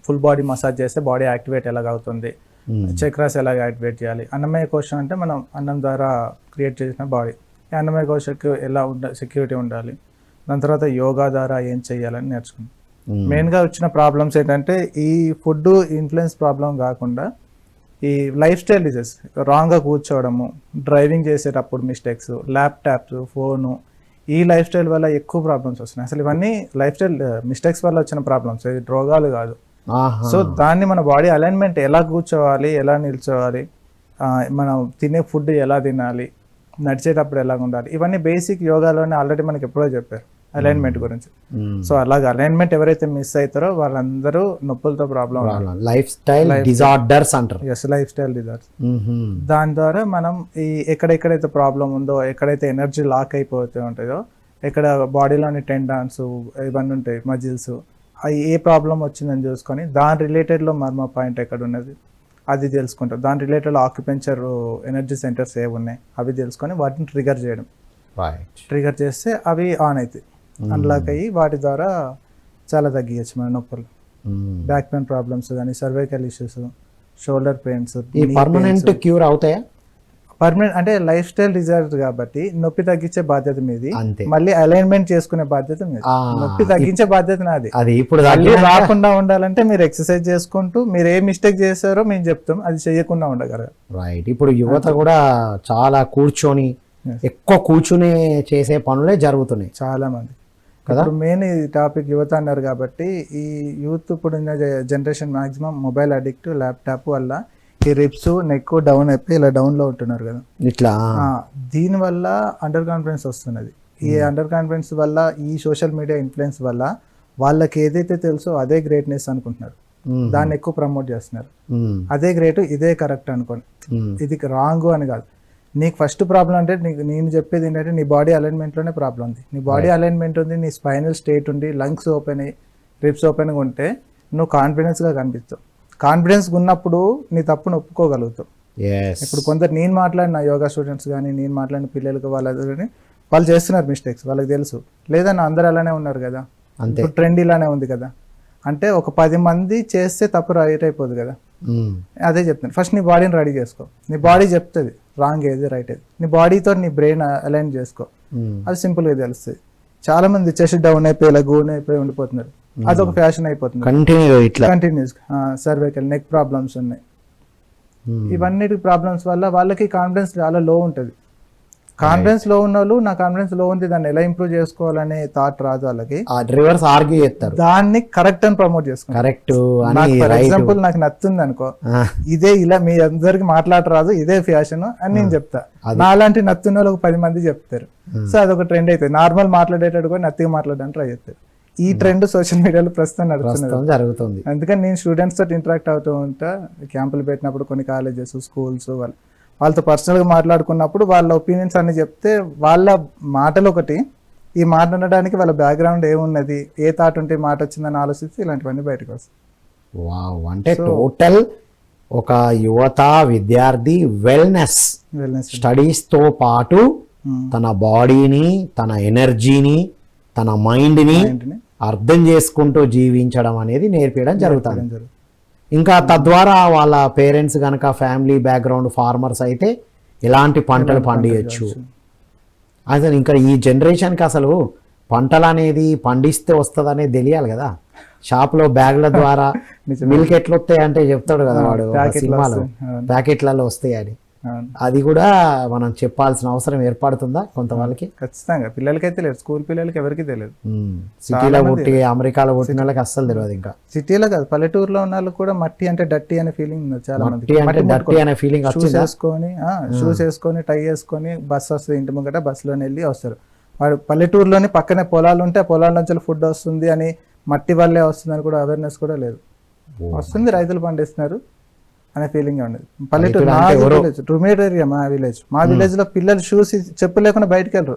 ఫుల్ బాడీ మసాజ్ చేస్తే బాడీ యాక్టివేట్ ఎలాగ అవుతుంది, చక్రాస్ ఎలాగ యాక్టివేట్ చేయాలి, అన్నమయ కోశం అంటే మనం అన్నం ద్వారా క్రియేట్ చేసిన బాడీ, అన్నమయ కోశకు ఎలా సెక్యూరిటీ ఉండాలి, దాని తర్వాత యోగా ద్వారా ఏం చేయాలని నేర్చుకున్నాను. మెయిన్గా వచ్చిన ప్రాబ్లమ్స్ ఏంటంటే ఈ ఫుడ్ ఇన్ఫ్లుయెన్స్ ప్రాబ్లం కాకుండా ఈ లైఫ్ స్టైల్ డిజీజ్, రాంగ్గా కూర్చోవడము, డ్రైవింగ్ చేసేటప్పుడు మిస్టేక్స్, ల్యాప్టాప్స్, ఫోను, ఈ లైఫ్ స్టైల్ వల్ల ఎక్కువ ప్రాబ్లమ్స్ వస్తున్నాయి. అసలు ఇవన్నీ లైఫ్ స్టైల్ మిస్టేక్స్ వల్ల వచ్చిన ప్రాబ్లమ్స్, ఇది రోగాలు కాదు. సో దాన్ని మన బాడీ అలైన్మెంట్ ఎలా కూర్చోవాలి, ఎలా నిల్చోవాలి, మనం తినే ఫుడ్ ఎలా తినాలి, నడిచేటప్పుడు ఎలా ఉండాలి, ఇవన్నీ బేసిక్ యోగాలోనే ఆల్రెడీ మనకి ఎప్పుడో చెప్పారు అలైన్మెంట్ గురించి. సో అలాగే అలైన్మెంట్ ఎవరైతే మిస్ అవుతారో వాళ్ళందరూ నొప్పులతో ప్రాబ్లం, లైఫ్ స్టైల్ డిజార్డర్స్ అంటారు. Life style disorders. దాని ద్వారా మనం ఈ ఎక్కడెక్కడైతే ప్రాబ్లం ఉందో, ఎక్కడైతే ఎనర్జీ లాక్ అయిపోతూ ఉంటుందో, ఎక్కడ బాడీలోని టెండాన్స్ ఇవన్నీ ఉంటాయి, మజిల్స్, అవి ఏ ప్రాబ్లం వచ్చిందని చూసుకొని దాని రిలేటెడ్లో మర్మ పాయింట్ ఎక్కడ ఉన్నది అది తెలుసుకుంటాం, దాని రిలేటెడ్ ఆక్యుపెంచర్ ఎనర్జీ సెంటర్స్ ఏవి ఉన్నాయి అవి తెలుసుకొని వాటిని ట్రిగర్ చేయడం, ట్రిగర్ చేస్తే అవి ఆన్ అవుతాయి, అన్లాక్ అయ్యి వాటి ద్వారా చాలా తగ్గించచ్చు మన నొప్పులు, బ్యాక్ పెయిన్ ప్రాబ్లమ్స్ కానీ, cervical issues, shoulder pains. Permanent cure అవుతాయా? పర్మనెంట్ అంటే లైఫ్ స్టైల్ డిజార్డర్ కాబట్టి నొప్పి తగ్గించే బాధ్యత మీది, మళ్ళీ అలైన్మెంట్ చేసుకునే బాధ్యత మీది, నొప్పి తగ్గించే బాధ్యత నాది. అది ఇప్పుడు రాకుండా ఉండాలంటే మీరు ఎక్సర్సైజ్ చేసుకుంటూ మీరు ఏ మిస్టేక్ చేస్తారో మేము చెప్తాం, అది చేయకుండా ఉండగలరు. రైట్. ఇప్పుడు యువత కూడా చాలా కూర్చొని ఎక్కువ కూర్చునే చేసే పనులే జరుగుతున్నాయి చాలా మంది కదా. మెయిన్ ఈ టాపిక్ యువత అన్నారు కాబట్టి ఈ యూత్ ఇప్పుడు generation maximum mobile addict, laptop వల్ల ఈ రిప్స్ నెక్ డౌన్ అయిపోయి ఇలా డౌన్లో ఉంటున్నారు కదా, ఇట్లా దీనివల్ల అండర్ కాన్ఫిడెన్స్ వస్తున్నది. ఈ అండర్ కాన్ఫిడెన్స్ వల్ల, ఈ సోషల్ మీడియా ఇన్ఫ్లుయెన్స్ వల్ల వాళ్ళకి ఏదైతే తెలుసో అదే గ్రేట్నెస్ అనుకుంటున్నారు. దాన్ని ఎక్కువ ప్రమోట్ చేస్తున్నారు. అదే గ్రేట్, ఇదే కరెక్ట్ అనుకోండి, ఇది రాంగ్ అని కాదు. నీకు ఫస్ట్ ప్రాబ్లం అంటే నేను చెప్పేది ఏంటంటే నీ బాడీ అలైన్మెంట్లోనే ప్రాబ్లం ఉంది. నీ బాడీ అలైన్మెంట్ ఉంది, నీ స్పైనల్ స్టేట్ ఉంది, లంగ్స్ ఓపెన్ అయ్యి రిప్స్ ఓపెన్గా ఉంటే నువ్వు కాన్ఫిడెన్స్గా కనిపిస్తావు. కాన్ఫిడెన్స్ ఉన్నప్పుడు నీ తప్పును ఒప్పుకోగలుగుతావు. ఇప్పుడు కొందరు నేను మాట్లాడిన యోగా స్టూడెంట్స్ కానీ నేను మాట్లాడిన పిల్లలకి వాళ్ళు చేస్తున్నారు మిస్టేక్స్, వాళ్ళకి తెలుసు. లేదా అందరూ అలానే ఉన్నారు కదా, ఇప్పుడు ట్రెండ్ ఇలానే ఉంది కదా. అంటే ఒక 10 మంది చేస్తే తప్పు రైట్ అయిపోదు కదా. అదే చెప్తాను, ఫస్ట్ నీ బాడీని రెడీ చేసుకో. నీ బాడీ చెప్తుంది రాంగ్ ఏది రైట్ ఏది. నీ బాడీతో నీ బ్రెయిన్ అలైన్ చేసుకో, అది సింపుల్గా తెలుస్తుంది. చాలా మంది చెస్ట్ డౌన్ అయిపోయి ఇలా గోన్ అయిపోయి ఉండిపోతున్నారు, అదొక ఫ్యాషన్ అయిపోతుంది. కంటిన్యూస్ సర్వైకల్ నెక్ ప్రాబ్లమ్స్ ఉన్నాయి. ఇవన్నిటి ప్రాబ్లమ్స్ వల్ల వాళ్ళకి కాన్ఫిడెన్స్ చాలా లో ఉంటుంది. కాన్ఫిడెన్స్ లో ఉన్న వాళ్ళు నా కాన్ఫిడెన్స్ లో ఉంది, దాన్ని ఎలా ఇంప్రూవ్ చేసుకోవాలనే థాట్ రాదు వాళ్ళకి. రివర్స్ ఆర్గ్యూ చేస్తారు, దాన్ని కరెక్ట్ అని ప్రమోట్ చేసుకుంటారు. కరెక్ట్. ఫర్ ఎగ్జాంపుల్ నాకు నచ్చింది అనుకో, ఇదే ఇలా మీ అందరికి మాట్లాడరాదు, ఇదే ఫ్యాషన్ అని నేను చెప్తా. నా అలాంటి నచ్చిన వాళ్ళు 10 మంది చెప్తారు. సో అదొక ట్రెండ్ అవుతుంది. నార్మల్ మాట్లాడేటట్టు కూడా నత్తిగా మాట్లాడడానికి ట్రై చేస్తారు. ఈ ట్రెండ్ సోషల్ మీడియాలో ప్రస్తుతం జరుగుతుంది. అందుకని నేను స్టూడెంట్స్ తోటి ఇంటరాక్ట్ అవుతూ ఉంటా. క్యాంపులు పెట్టినప్పుడు కొన్ని కాలేజెస్, స్కూల్స్ వాళ్ళతో పర్సనల్గా మాట్లాడుకున్నప్పుడు వాళ్ళ ఒపీనియన్స్ అన్ని చెప్తే వాళ్ళ మాటలు ఒకటి, ఈ మాట్లాడడానికి వాళ్ళ బ్యాక్గ్రౌండ్ ఏమున్నది, ఏ థాట్ ఉంటే మాట వచ్చిందని ఆలోచిస్తే ఇలాంటివన్నీ బయటకు వస్తాయి. వావ్, అంటే టోటల్ ఒక యువత విద్యార్థి వెల్నెస్ స్టడీస్తో పాటు తన బాడీని, తన ఎనర్జీని, తన మైండ్ని అర్థం చేసుకుంటూ జీవించడం అనేది నేర్పించడం జరుగుతుంది. ఇంకా తద్వారా వాళ్ళ పేరెంట్స్ కనుక ఫ్యామిలీ బ్యాక్గ్రౌండ్ ఫార్మర్స్ అయితే ఎలాంటి పంటలు పండియచ్చు. అసలు ఇంకా ఈ జనరేషన్కి అసలు పంటలు అనేది పండిస్తే వస్తుంది అనేది తెలియాలి కదా. షాప్లో బ్యాగ్ల ద్వారా మిల్క్ ఎట్లా వస్తాయి అంటే చెప్తాడు కదా వాడు సినిమాలో, ప్యాకెట్లలో వస్తాయి అని. అది కూడా మనం చెప్పాల్సిన అవసరం ఏర్పడుతుందా కొంత వాళ్ళకి? ఖచ్చితంగా. పిల్లలకైతే లేదు, స్కూల్ పిల్లలకి ఎవరికి తెలియదు. సిటీలో పుట్టి అమెరికాలో పుట్టిన వాళ్ళకి అస్సలు తెలియదు. ఇంకా సిటీలో కాదు, పల్లెటూరులో ఉన్న వాళ్ళు కూడా మట్టి అంటే డట్టి అనే ఫీలింగ్ ఉంది చాలా మంది. షూస్ వేసుకొని టై వేసుకొని బస్సు వస్తుంది ఇంటి ముంగట, బస్సులోనే వెళ్ళి వస్తారు. వాడు పల్లెటూరులోని పక్కనే పొలాలు ఉంటే ఆ పొలాల నుంచి ఫుడ్ వస్తుంది అని, మట్టి వల్లే వస్తుంది అని కూడా అవేర్నెస్ కూడా లేదు. వస్తుంది, రైతులు పండిస్తున్నారు అనే ఫీలింగ్ ఉండదు. పల్లెటూరు రుమేడ్ ఏరియా మా విలేజ్ లో పిల్లలు షూస్ చెప్పు లేకుండా బయటకు వెళ్ళరు,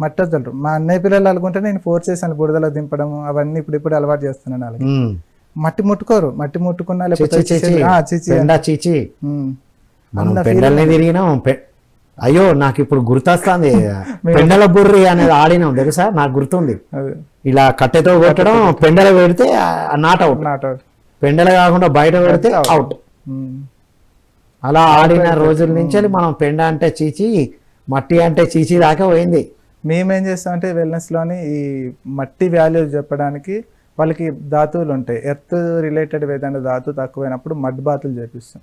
మట్టి వద్దరు. మా అన్నయ్య పిల్లలు అనుకుంటే నేను ఫోర్స్ చేశాను బుడదలో దింపడం అవన్నీ ఇప్పుడు అలవాటు చేస్తున్నాను వాళ్ళకి. మట్టి ముట్టుకోరు, మట్టి ముట్టుకున్నా అయ్యో నాకు ఇప్పుడు గుర్తొస్తుంది, పెండల బుర్రి అనేది ఆడినాం తెలుసా, నాకు గుర్తుంది. ఇలా కట్టెతో కొట్టడం, పెండల పెడితే నాట్ అవుట్, పెండల కాకుండా బయట పెడితే అవుట్. అలా ఆడిన రోజుల నుంచి మనం పెండ అంటే చీచి, మట్టి అంటే చీచి దాకా పోయింది. మేమేం చేస్తామంటే వెల్నెస్లోని ఈ మట్టి వాల్యూ చెప్పడానికి వాళ్ళకి ధాతువులు ఉంటాయి. ఎర్త్ రిలేటెడ్ ఏదైనా ధాతువు తక్కువైనప్పుడు మడ్ బాతులు చేపిస్తాం,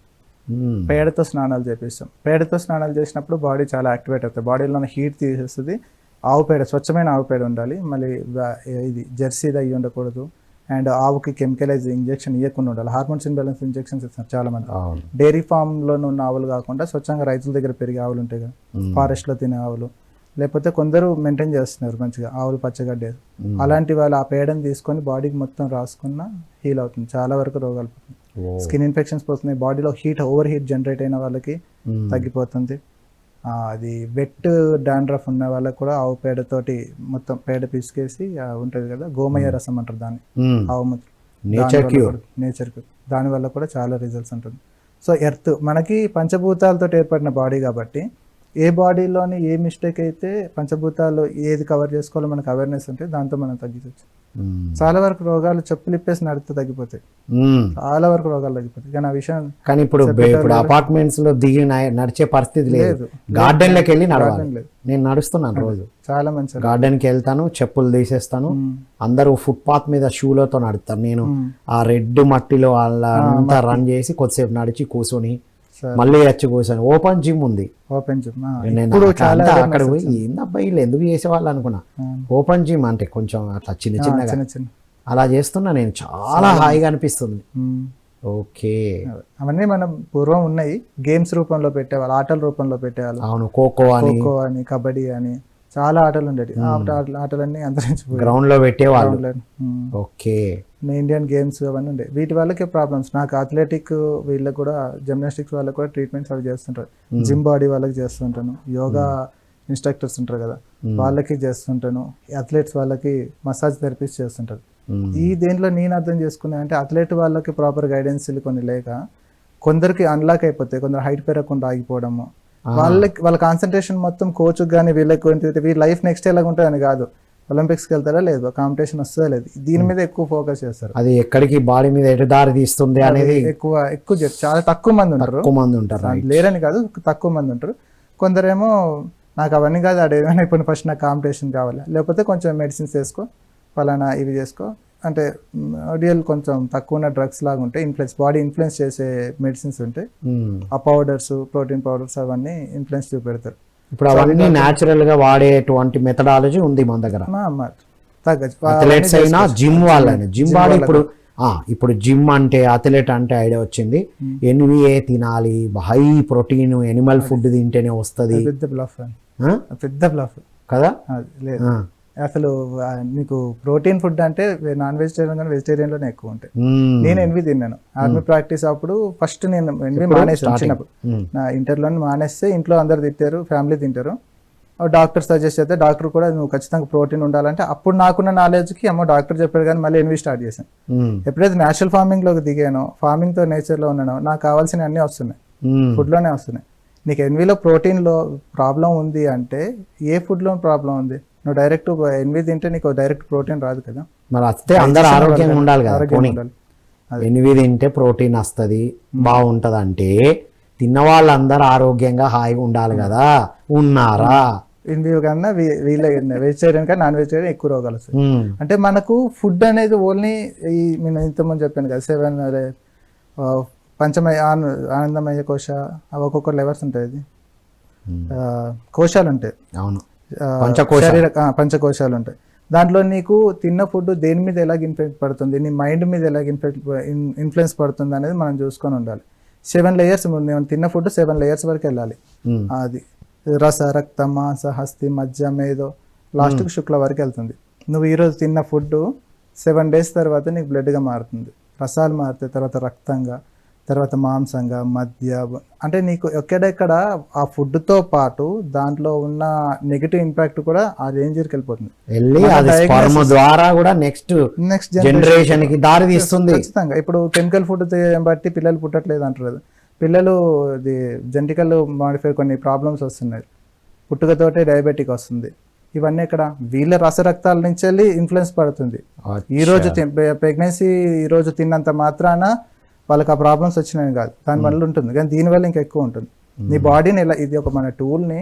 పేడతో స్నానాలు చేపిస్తాం. పేడతో స్నానాలు చేసినప్పుడు బాడీ చాలా యాక్టివేట్ అవుతుంది, బాడీలో హీట్ తీసేస్తుంది. ఆవు పేడ, స్వచ్ఛమైన ఆవు పేడ ఉండాలి. మళ్ళీ ఇది జెర్సీది అయ్యి ఉండకూడదు. అండ్ ఆవుకి కెమికలైజ్ ఇంజెక్షన్ ఇవ్వకుండా ఉండాలి. హార్మోన్స్ ఇంబ్యాలెన్స్ ఇంజెక్షన్స్ ఇస్తారు చాలా మంది. డైరీ ఫామ్లో ఉన్న ఆవులు కాకుండా స్వచ్ఛంగా రైతుల దగ్గర పెరిగే ఆవులు ఉంటాయి కదా, ఫారెస్ట్లో తినే ఆవులు, లేకపోతే కొందరు మెయింటైన్ చేస్తున్నారు మంచిగా ఆవులు పచ్చగడ్డ, అలాంటి వాళ్ళు ఆ పేడని తీసుకొని బాడీకి మొత్తం రాసుకున్న హీల్ అవుతుంది. చాలా వరకు రోగాలు పోతుంది, స్కిన్ ఇన్ఫెక్షన్స్ పోతున్నాయి, బాడీలో ఓవర్ హీట్ జనరేట్ అయిన వాళ్ళకి తగ్గిపోతుంది. అది వెట్ డాండ్రఫ్ ఉన్న వాళ్ళకి కూడా ఆవు పేడతోటి మొత్తం పేడ పిసికేసి ఉంటుంది కదా, గోమయ రసం అంటారు దాన్ని, ఆవు నేచర్ క్యూర్, దానివల్ల కూడా చాలా రిజల్ట్స్ ఉంటుంది. సో ఎర్త్ మనకి పంచభూతాలతో ఏర్పడిన బాడీ కాబట్టి ఏ బాడీలోని ఏ మిస్టేక్ అయితే పంచభూతాలు ఏది కవర్ చేసుకోవాలో మనకు అవేర్నెస్ ఉంటే దాంతో మనం తగ్గించవచ్చు. చాలా వరకు రోగాలు చెప్పులు ఇప్పేసి నడితే తగ్గిపోతాయి, చాలా వరకు రోగాలు తగ్గిపోతాయి. కానీ ఆ విషయం కానీ ఇప్పుడు అపార్ట్మెంట్స్ లో దిగి నడిచే పరిస్థితి లేదు, గార్డెన్ లోకి వెళ్ళి నడవాలి. నేను నడుస్తున్నాను రోజు, చాలా మంచి గార్డెన్ కి వెళ్తాను, చెప్పులు తీసేస్తాను. అందరూ ఫుట్ పాత్ మీద షూలతో నడుస్తారు, నేను ఆ రెడ్ మట్టిలో అంతా రన్ చేసి కొద్దిసేపు నడిచి కూర్చొని మళ్ళీ వచ్చి కూర్చొని. ఓపెన్ జిమ్ ఉంది, ఓపెన్ జిమ్ అక్కడ పోయి ఏందబ్బా వీళ్ళు ఎందుకు చేసేవాళ్ళు అనుకున్నా. ఓపెన్ జిమ్ అంటే కొంచెం అట్లా చిన్న చిన్నగా అలా చేస్తున్నా నేను, చాలా హాయిగా అనిపిస్తుంది. ఓకే, అవన్నీ మనం పూర్వం ఉన్నాయి, గేమ్స్ రూపంలో పెట్టేవాళ్ళు, ఆటల రూపంలో పెట్టేవాళ్ళు. అవును, ఖోఖో అని కబడ్డీ అని చాలా ఆటలు ఉండేవి. ఆటలన్నీ అంతరించి గ్రౌండ్ లో పెట్టేవాళ్ళు. ఓకే, ఇండియన్ గేమ్స్ అవన్నీ ఉండే వీటి వాళ్ళకే ప్రాబ్లమ్స్. నాకు అథ్లెటిక్ వీళ్ళకి కూడా జిమ్నాస్టిక్స్ వాళ్ళకి కూడా ట్రీట్మెంట్స్ అవి చేస్తుంటారు. జిమ్ బాడీ వాళ్ళకి చేస్తుంటాను, యోగా ఇన్స్ట్రక్టర్స్ ఉంటారు కదా వాళ్ళకి చేస్తుంటాను, అథ్లెట్స్ వాళ్ళకి మసాజ్ థెరపిస్ట్ చేస్తుంటారు. ఈ దేంట్లో నేను అర్థం చేసుకున్నా అంటే అథ్లెట్ వాళ్ళకి ప్రాపర్ గైడెన్స్ కొన్ని లేక కొందరికి అన్లాక్ అయిపోతాయి, కొందరు హైట్ పెరగకుండా ఆగిపోవడము, వాళ్ళ కాన్సన్ట్రేషన్ మొత్తం కోచ్ కానీ వీళ్ళకి వీళ్ళ లైఫ్ నెక్స్ట్ ఎలాగ ఉంటుందని కాదు, ఒలింపిక్స్కి వెళ్తారా లేదు, కాంపిటీషన్ వస్తుందా లేదు, దీని మీద ఎక్కువ ఫోకస్ చేస్తారు. అది ఎక్కడికి బాడీ మీద ఎటు దారి తీస్తుంది అనేది ఎక్కువ చాలా తక్కువ మంది ఉంటారు, లేరని కాదు తక్కువ మంది ఉంటారు. కొందరేమో నాకు అవన్నీ కాదు అడేమైనా ఇప్పుడు ఫస్ట్ నాకు కాంపిటీషన్ కావాలి, లేకపోతే కొంచెం మెడిసిన్స్ వేసుకో ఫలానా ఇవి చేసుకో అంటే రియల్ కొంచెం తక్కువ ఉన్న డ్రగ్స్ లాగా ఉంటాయి, బాడీ ఇన్ఫ్లుయెన్స్ చేసే మెడిసిన్స్ ఉంటాయి, ఆ పౌడర్స్ ప్రోటీన్ పౌడర్స్ అవన్నీ ఇన్ఫ్లుయెన్స్ చూపెడతారు. ఇప్పుడు అవన్నీ న్యాచురల్ గా వాడేటువంటి మెథడాలజీ ఉంది మన దగ్గర. అథ్లెట్స్ అయినా జిమ్ వాళ్ళైనా జిమ్ వాడు ఇప్పుడు జిమ్ అంటే అథ్లెట్ అంటే ఐడియా వచ్చింది. ఎన్విఏ తినాలి, హై ప్రోటీన్ ఎనిమల్ ఫుడ్ తింటేనే వస్తుంది. పెద్ద బ్లఫ్ కదా. లేదు అసలు నీకు ప్రోటీన్ ఫుడ్ అంటే నాన్ వెజిటేరియన్ కానీ వెజిటేరియన్లోనే ఎక్కువ ఉంటాయి. నేను ఎన్వి తిన్నాను ఆర్మీ ప్రాక్టీస్ అప్పుడు. ఫస్ట్ నేను ఎన్వి మానేసాను చిన్నప్పుడు, నా ఇంటర్లోనే మానేస్తే ఇంట్లో అందరు తింటారు, ఫ్యామిలీ తింటారు. డాక్టర్ సజెస్ట్ చేస్తే డాక్టర్ కూడా నువ్వు ఖచ్చితంగా ప్రోటీన్ ఉండాలంటే అప్పుడు నాకున్న నాలెడ్జ్కి డాక్టర్ చెప్పాడు కానీ మళ్ళీ ఎన్వి స్టార్ట్ చేశాను. ఎప్పుడైతే నేచురల్ ఫార్మింగ్లోకి దిగానో, ఫార్మింగ్తో నేచర్లో ఉన్నానో నాకు కావాల్సిన అన్నీ వస్తున్నాయి, ఫుడ్లోనే వస్తున్నాయి. నీకు ఎన్విలో ప్రోటీన్లో ప్రాబ్లం ఉంది అంటే ఏ ఫుడ్లో ప్రాబ్లం ఉంది? నువ్వు డైరెక్ట్ ఎన్వి తింటే నీకు డైరెక్ట్ ప్రోటీన్ రాదు కదా. మరి వస్తే అందరూ ఆరోగ్యంగా ఉండాలి కదా. ఎనిమిది తింటే ప్రోటీన్ వస్తుంది బాగుంటది అంటే తిన్న వాళ్ళందరూ ఆరోగ్యంగా హాయిగా ఉండాలి కదా. ఉన్నారా? ఎన్వి కన్నా వీళ్ళ వెజిటేరియన్ కానీ నాన్ వెజిటేరియన్ ఎక్కువ రోగాలు వస్తాయి. అంటే మనకు ఫుడ్ అనేది ఓన్లీ నేను ఇంతకుముందు చెప్పాను కదా 7 పంచమయ ఆనందమయ కోశ అవి ఒక్కొక్క లెవర్స్ ఉంటాయి, కోశాలు ఉంటాయి. అవును, పంచకోశాలు ఉంటాయి. దాంట్లో నీకు తిన్న ఫుడ్ దేని మీద ఎలాగ ఇన్ఫ్లుయెన్స్ పడుతుంది, నీ మైండ్ మీద ఎలాగ ఇన్ఫ్లుయెన్స్ పడుతుంది అనేది మనం చూసుకొని ఉండాలి. 7 layers తిన్న ఫుడ్ 7 layers వరకు వెళ్ళాలి. అది రస, రక్త, మాంస, హస్తి, మజ్జ, మేధో లాస్ట్కి శుక్ల వరకు వెళ్తుంది. నువ్వు ఈరోజు తిన్న ఫుడ్ 7 days తర్వాత నీకు బ్లడ్గా మారుతుంది, రసాలు మారుతాయి, తర్వాత రక్తంగా, తర్వాత మాంసంగా, మధ్య. అంటే నీకు ఎక్కడెక్కడ ఆ ఫుడ్తో పాటు దాంట్లో ఉన్న నెగిటివ్ ఇంపాక్ట్ కూడా ఆ రేంజ్కి వెళ్ళిపోతుంది, ద్వారా కూడా నెక్స్ట్ జనరేషన్ కి దారి తీస్తుంది. ఖచ్చితంగా ఇప్పుడు కెమికల్ ఫుడ్ బట్టి పిల్లలు పుట్టట్లేదు అంటారు కదా. పిల్లలు ఇది జెనెటికల్ మాడిఫై కొన్ని ప్రాబ్లమ్స్ వస్తున్నాయి, పుట్టుకతోటే డయాబెటిక్ వస్తుంది. ఇవన్నీ ఇక్కడ వీళ్ళ రసరక్తాల నుంచి వెళ్ళి ఇన్ఫ్లుయెన్స్ పడుతుంది. ఈరోజు ప్రెగ్నెన్సీ ఈరోజు తిన్నంత మాత్రాన వాళ్ళకి ఆ ప్రాబ్లమ్స్ వచ్చినాయి కాదు, దానివల్ల ఉంటుంది. కానీ దీనివల్ల ఇంకా ఎక్కువ ఉంటుంది. నీ బాడీని ఎలా, ఇది ఒక మన టూల్ని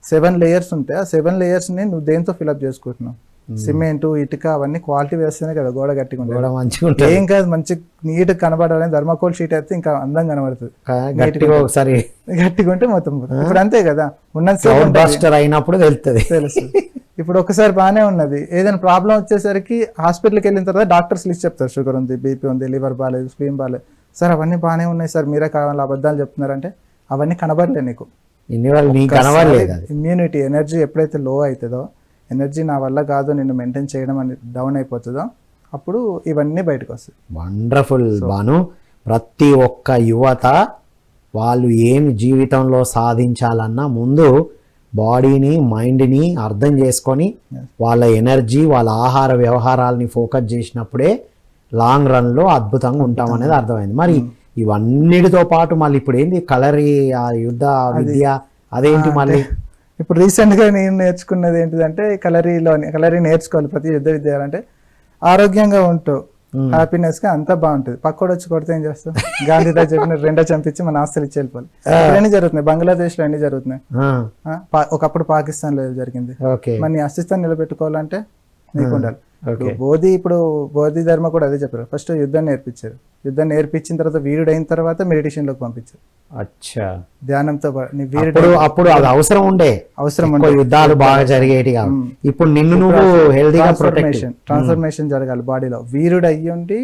7 layers ఉంటాయి, ఆ 7 layersని నువ్వు దేంతో ఫిల్అప్ చేసుకుంటున్నావు? సిమెంట్, ఇటుక అవన్నీ క్వాలిటీ వేస్తేనే కదా గోడ గట్టిగా ఉంటుంది. ఏం కాదు, మంచి నీట్ కనబడాలని ధర్మకోల్ షీట్ అయితే ఇంకా అందంగా కనబడుతుంది. ఒకసారి గట్టిగా ఉంటే మొత్తం ఇప్పుడు అంతే కదా, ఉన్నది అయినప్పుడు తెలుస్తుంది. ఇప్పుడు ఒకసారి బాగానే ఉన్నది, ఏదైనా ప్రాబ్లం వచ్చేసరికి హాస్పిటల్కి వెళ్ళిన తర్వాత డాక్టర్స్ లిస్ట్ చెప్తారు, షుగర్ ఉంది, బీపీ ఉంది, లివర్ బాగాలేదు, స్ప్లీన్ బాగాలేదు. సార్ అవన్నీ బాగానే ఉన్నాయి సార్, మీరే కావాలి అబద్ధాలు చెప్తున్నారంటే అవన్నీ కనబడలే నీకు. ఇమ్యూనిటీ ఎనర్జీ ఎప్పుడైతే లో అవుతుందో, ఎనర్జీ నా వల్ల కాదు నిన్ను మెయింటైన్ చేయడం అని డౌన్ అయిపోతుందో అప్పుడు ఇవన్నీ బయటకు వస్తాయి. వండర్ఫుల్ భాను. ప్రతి ఒక్క యువత వాళ్ళు ఏమి జీవితంలో సాధించాలన్నా ముందు బాడీని, మైండ్ని అర్థం చేసుకొని వాళ్ళ ఎనర్జీ, వాళ్ళ ఆహార వ్యవహారాలని ఫోకస్ చేసినప్పుడే లాంగ్ రన్లో అద్భుతంగా ఉంటాం అనేది అర్థమైంది. మరి ఇవన్నిటితో పాటు మళ్ళీ ఇప్పుడు ఏంది కలరీ, ఆ యుద్ధ విద్య అదేంటి మళ్ళీ? ఇప్పుడు రీసెంట్గా నేను నేర్చుకున్నది ఏంటిదంటే కలరీ నేర్చుకోవాలి. ప్రతి యుద్ధ విద్య అంటే ఆరోగ్యంగా ఉంటావు, హ్యాపీనెస్ గా అంతా బాగుంటుంది. పక్కోడు వచ్చి కొడితే ఏం చేస్తాం? గాంధీరాజ్ చెప్పిన 2 చంపించి మన ఆస్తులు ఇచ్చి వెళ్ళిపోవాలి. ఇవన్నీ జరుగుతున్నాయి, బంగ్లాదేశ్ లో అన్ని జరుగుతున్నాయి, ఒకప్పుడు పాకిస్తాన్ లో జరిగింది. మరి నీ అస్తిత్వాన్ని నిలబెట్టుకోవాలంటే నీకు ఉండాలి. బోధి ధర్మ కూడా అదే చెప్పారు, ఫస్ట్ యుద్ధం నేర్పించారు, యుద్ధం నేర్పించిన తర్వాత వీరుడు అయిన తర్వాత మెడిటేషన్ లోకి పంపించారు. అచ్చా, ధ్యానంతో అప్పుడు అది అవసరం యుద్ధాలు బాగా జరిగేటి. ఇప్పుడు నిన్ను నువ్వు హెల్తీగా ట్రాన్స్ఫర్మేషన్ జరగాలి బాడీలో. వీరుడు అయ్యుండి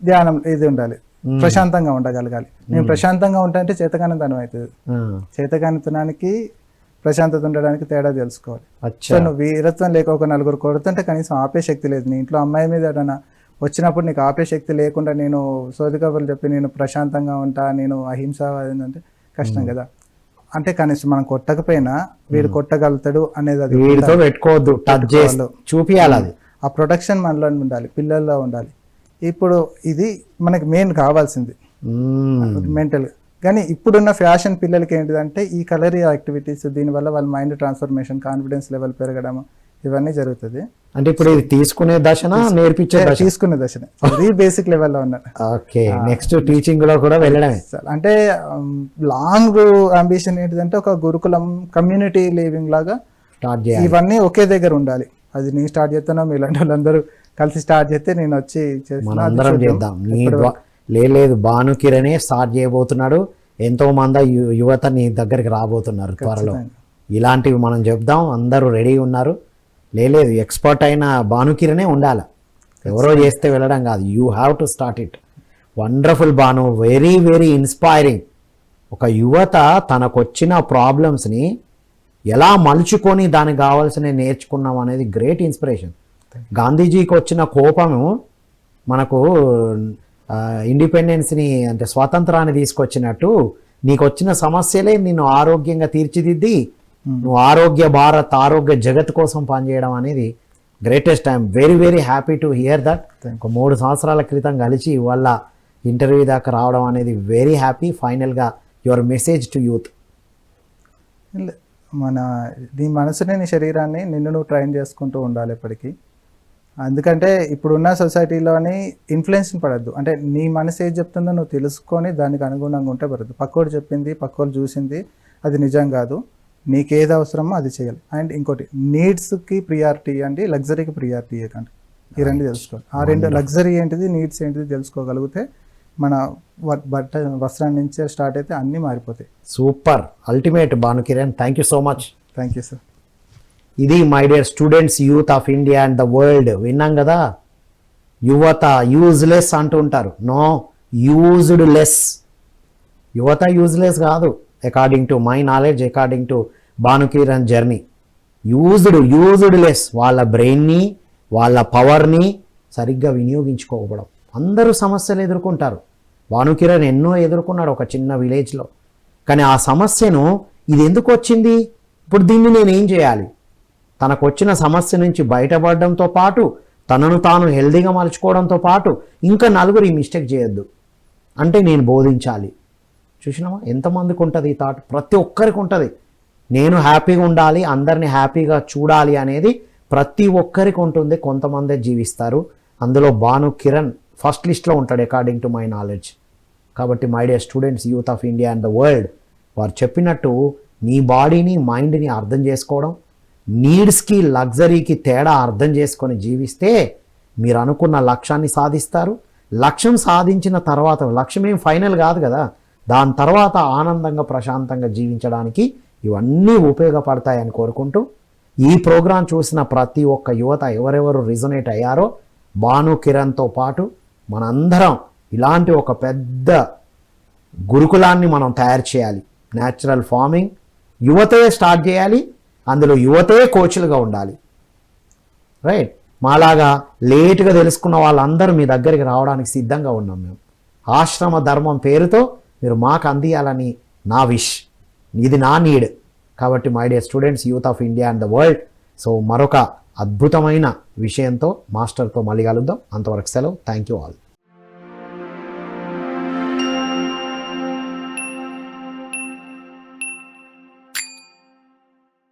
ధ్యానం ఇది ఉండాలి, ప్రశాంతంగా ఉండగలగాలి. నేను ప్రశాంతంగా ఉంటా అంటే చేతకానితనం అవుతుంది. చేతకానితనానికి ప్రశాంతత ఉండడానికి తేడా తెలుసుకోవాలి. సో నువ్వు వీరత్వం లేక ఒక 4 కొడుతుంటే కనీసం ఆపే శక్తి లేదు. నీ ఇంట్లో అమ్మాయి మీద వచ్చినప్పుడు నీకు ఆపే శక్తి లేకుండా నేను సోది కబుర్లు చెప్పి నేను ప్రశాంతంగా ఉంటా, నేను అహింస అంటే కష్టం కదా. అంటే కనీసం మనం కొట్టకపోయినా వీడు కొట్టగలుగుతాడు అనేది అది వీడితో పెట్టుకోవద్దు, టచ్ చేసి చూపియాలి. అది ఆ ప్రొటెక్షన్ మనలో ఉండాలి, పిల్లల్లో ఉండాలి. ఇప్పుడు ఇది మనకి మెయిన్ కావాల్సింది మెంటల్. కానీ ఇప్పుడున్న ఫ్యాషన్ పిల్లలకి ఏంటిదంటే ఈ కలరీ యాక్టివిటీస్, దీనివల్ల వాళ్ళ మైండ్ ట్రాన్స్ఫర్మేషన్, కాన్ఫిడెన్స్ లెవెల్ పెరగడం ఇవన్నీ జరుగుతుంది. అంటే ఇప్పుడు ఇది తీసుకునే దశనా నేర్పించే దశ? తీసుకునే దశనే, అది బేసిక్ లెవెల్లో ఉన్నారు. ఓకే, నెక్స్ట్ టీచింగ్ లో కూడా వెళ్ళడమే. అంటే లాంగ్ అంబిషన్ ఏంటిదంటే ఒక గురుకులం కమ్యూనిటీ లివింగ్ లాగా స్టార్ట్ చేయాలి. ఇవన్నీ ఒకే దగ్గర ఉండాలి. అది నేను స్టార్ట్ చేస్తున్నా, మీలాంటి వాళ్ళందరూ కలిసి స్టార్ట్ చేస్తే నేను వచ్చి మనందరం చేద్దాం. లేదు, భానుకిరణే స్టార్ట్ చేయబోతున్నాడు. ఎంతో మంది యువత నీ దగ్గరికి రాబోతున్నారు త్వరలో. ఇలాంటివి మనం చెప్దాం, అందరూ రెడీ ఉన్నారు. లేదు, ఎక్స్పర్ట్ అయిన భానుకిరణే ఉండాలి, ఎవరో చేస్తే వెళ్ళడం కాదు. You have to start it. Wonderful Bhanu, very very inspiring. ఒక యువత తనకొచ్చిన ప్రాబ్లమ్స్ని ఎలా మలుచుకొని దానికి కావాల్సిన నేర్చుకున్నాం అనేది గ్రేట్ ఇన్స్పిరేషన్. గాంధీజీకి వచ్చిన కోపము మనకు ఇండిపెండెన్స్ని అంటే స్వాతంత్రాన్ని తీసుకొచ్చినట్టు, నీకు వచ్చిన సమస్యలే నిన్ను ఆరోగ్యంగా తీర్చిదిద్ది నువ్వు ఆరోగ్య భారత్, ఆరోగ్య జగత్ కోసం పనిచేయడం అనేది greatest. I'm very very happy to hear that. ఒక 3 సంవత్సరాల క్రితం కలిసి ఇవాళ ఇంటర్వ్యూ దాకా రావడం అనేది వెరీ హ్యాపీ. ఫైనల్గా యువర్ మెసేజ్ టు యూత్. నీ మనసుని, నీ శరీరాన్ని నిన్ను నువ్వు ట్రైన్ చేసుకుంటూ ఉండాలి ఎప్పటికీ. ఎందుకంటే ఇప్పుడున్న సొసైటీలోని ఇన్ఫ్లుయెన్స్ పడద్దు. అంటే నీ మనసు ఏది చెప్తుందో నువ్వు తెలుసుకొని దానికి అనుగుణంగా ఉంటే పడద్దు. పక్కోడు చెప్పింది, పక్కోడు చూసింది అది నిజం కాదు. నీకేది అవసరమో అది చేయాలి. అండ్ ఇంకోటి, నీడ్స్కి ప్రియారిటీ ఇవ్వండి, లగ్జరీకి ప్రియారిటీ ఇవ్వకండి. ఈ రెండు తెలుసుకోవాలి. ఆ రెండు, లగ్జరీ ఏంటిది, నీడ్స్ ఏంటిది తెలుసుకోగలిగితే మన వస్త్రాన్ని నుంచే స్టార్ట్ అయితే అన్నీ మారిపోతాయి. Super, ultimate Bhanukiran. Thank you so much. Thank you sir. ఇది my dear students, youth of India and the world. విన్నాం కదా, యువత యూజ్లెస్ అంటూ ఉంటారు. No, used less. యువత యూజ్లెస్ కాదు, according to my knowledge, according to Bhanukiran journey. Used less. వాళ్ళ బ్రెయిన్ని, వాళ్ళ పవర్ని సరిగ్గా వినియోగించుకోకపోవడం. అందరూ సమస్యలు ఎదుర్కొంటారు. భానుకిరణ్ ఎన్నో ఎదుర్కొన్నాడు ఒక చిన్న విలేజ్లో. కానీ ఆ సమస్యను, ఇది ఎందుకు వచ్చింది, ఇప్పుడు దీన్ని నేను ఏం చేయాలి, తనకు వచ్చిన సమస్య నుంచి బయటపడడంతో పాటు తనను తాను హెల్దీగా మలుచుకోవడంతో పాటు ఇంకా నలుగురు ఈ మిస్టేక్ చేయొద్దు అంటే నేను బోధించాలి. చూసినావా ఎంతమందికి ఉంటుంది ఈ థాట్? ప్రతి ఒక్కరికి ఉంటుంది. నేను హ్యాపీగా ఉండాలి, అందరినీ హ్యాపీగా చూడాలి అనేది ప్రతి ఒక్కరికి ఉంటుంది. కొంతమందే జీవిస్తారు. అందులో భానుకిరణ్ ఫస్ట్ లిస్ట్లో ఉంటాడు అకార్డింగ్ టు మై నాలెడ్జ్. కాబట్టి my dear students, youth of India and the world, వారు చెప్పినట్టు నీ బాడీని, మైండ్ని అర్థం చేసుకోవడం, నీడ్స్కి, లగ్జరీకి తేడా అర్థం చేసుకొని జీవిస్తే మీరు అనుకున్న లక్ష్యాన్ని సాధిస్తారు. లక్ష్యం సాధించిన తర్వాత, లక్ష్యం ఏం ఫైనల్ కాదు కదా, దాని తర్వాత ఆనందంగా, ప్రశాంతంగా జీవించడానికి ఇవన్నీ ఉపయోగపడతాయని కోరుకుంటూ, ఈ ప్రోగ్రాం చూసిన ప్రతి ఒక్క యువత ఎవరెవరు రిజొనేట్ అయ్యారో భానుకిరణ్తో పాటు మనందరం ఇలాంటి ఒక పెద్ద గురుకులాన్ని మనం తయారు చేయాలి. న్యాచురల్ ఫార్మింగ్ యువతే స్టార్ట్ చేయాలి, అందులో యువతే కోచ్లుగా ఉండాలి. రైట్, మాలాగా లేటుగా తెలుసుకున్న వాళ్ళందరూ మీ దగ్గరికి రావడానికి సిద్ధంగా ఉన్నాం. మేము ఆశ్రమ ధర్మం పేరుతో మీరు మాకు అందియాలని నా విష్, ఇది నా నీడ్. కాబట్టి my dear students, youth of India and the world, so మరొక అద్భుతమైన విషయంతో మాస్టర్తో మళ్ళీ కలుద్దాం. అంతవరకు సెలవు. Thank you all.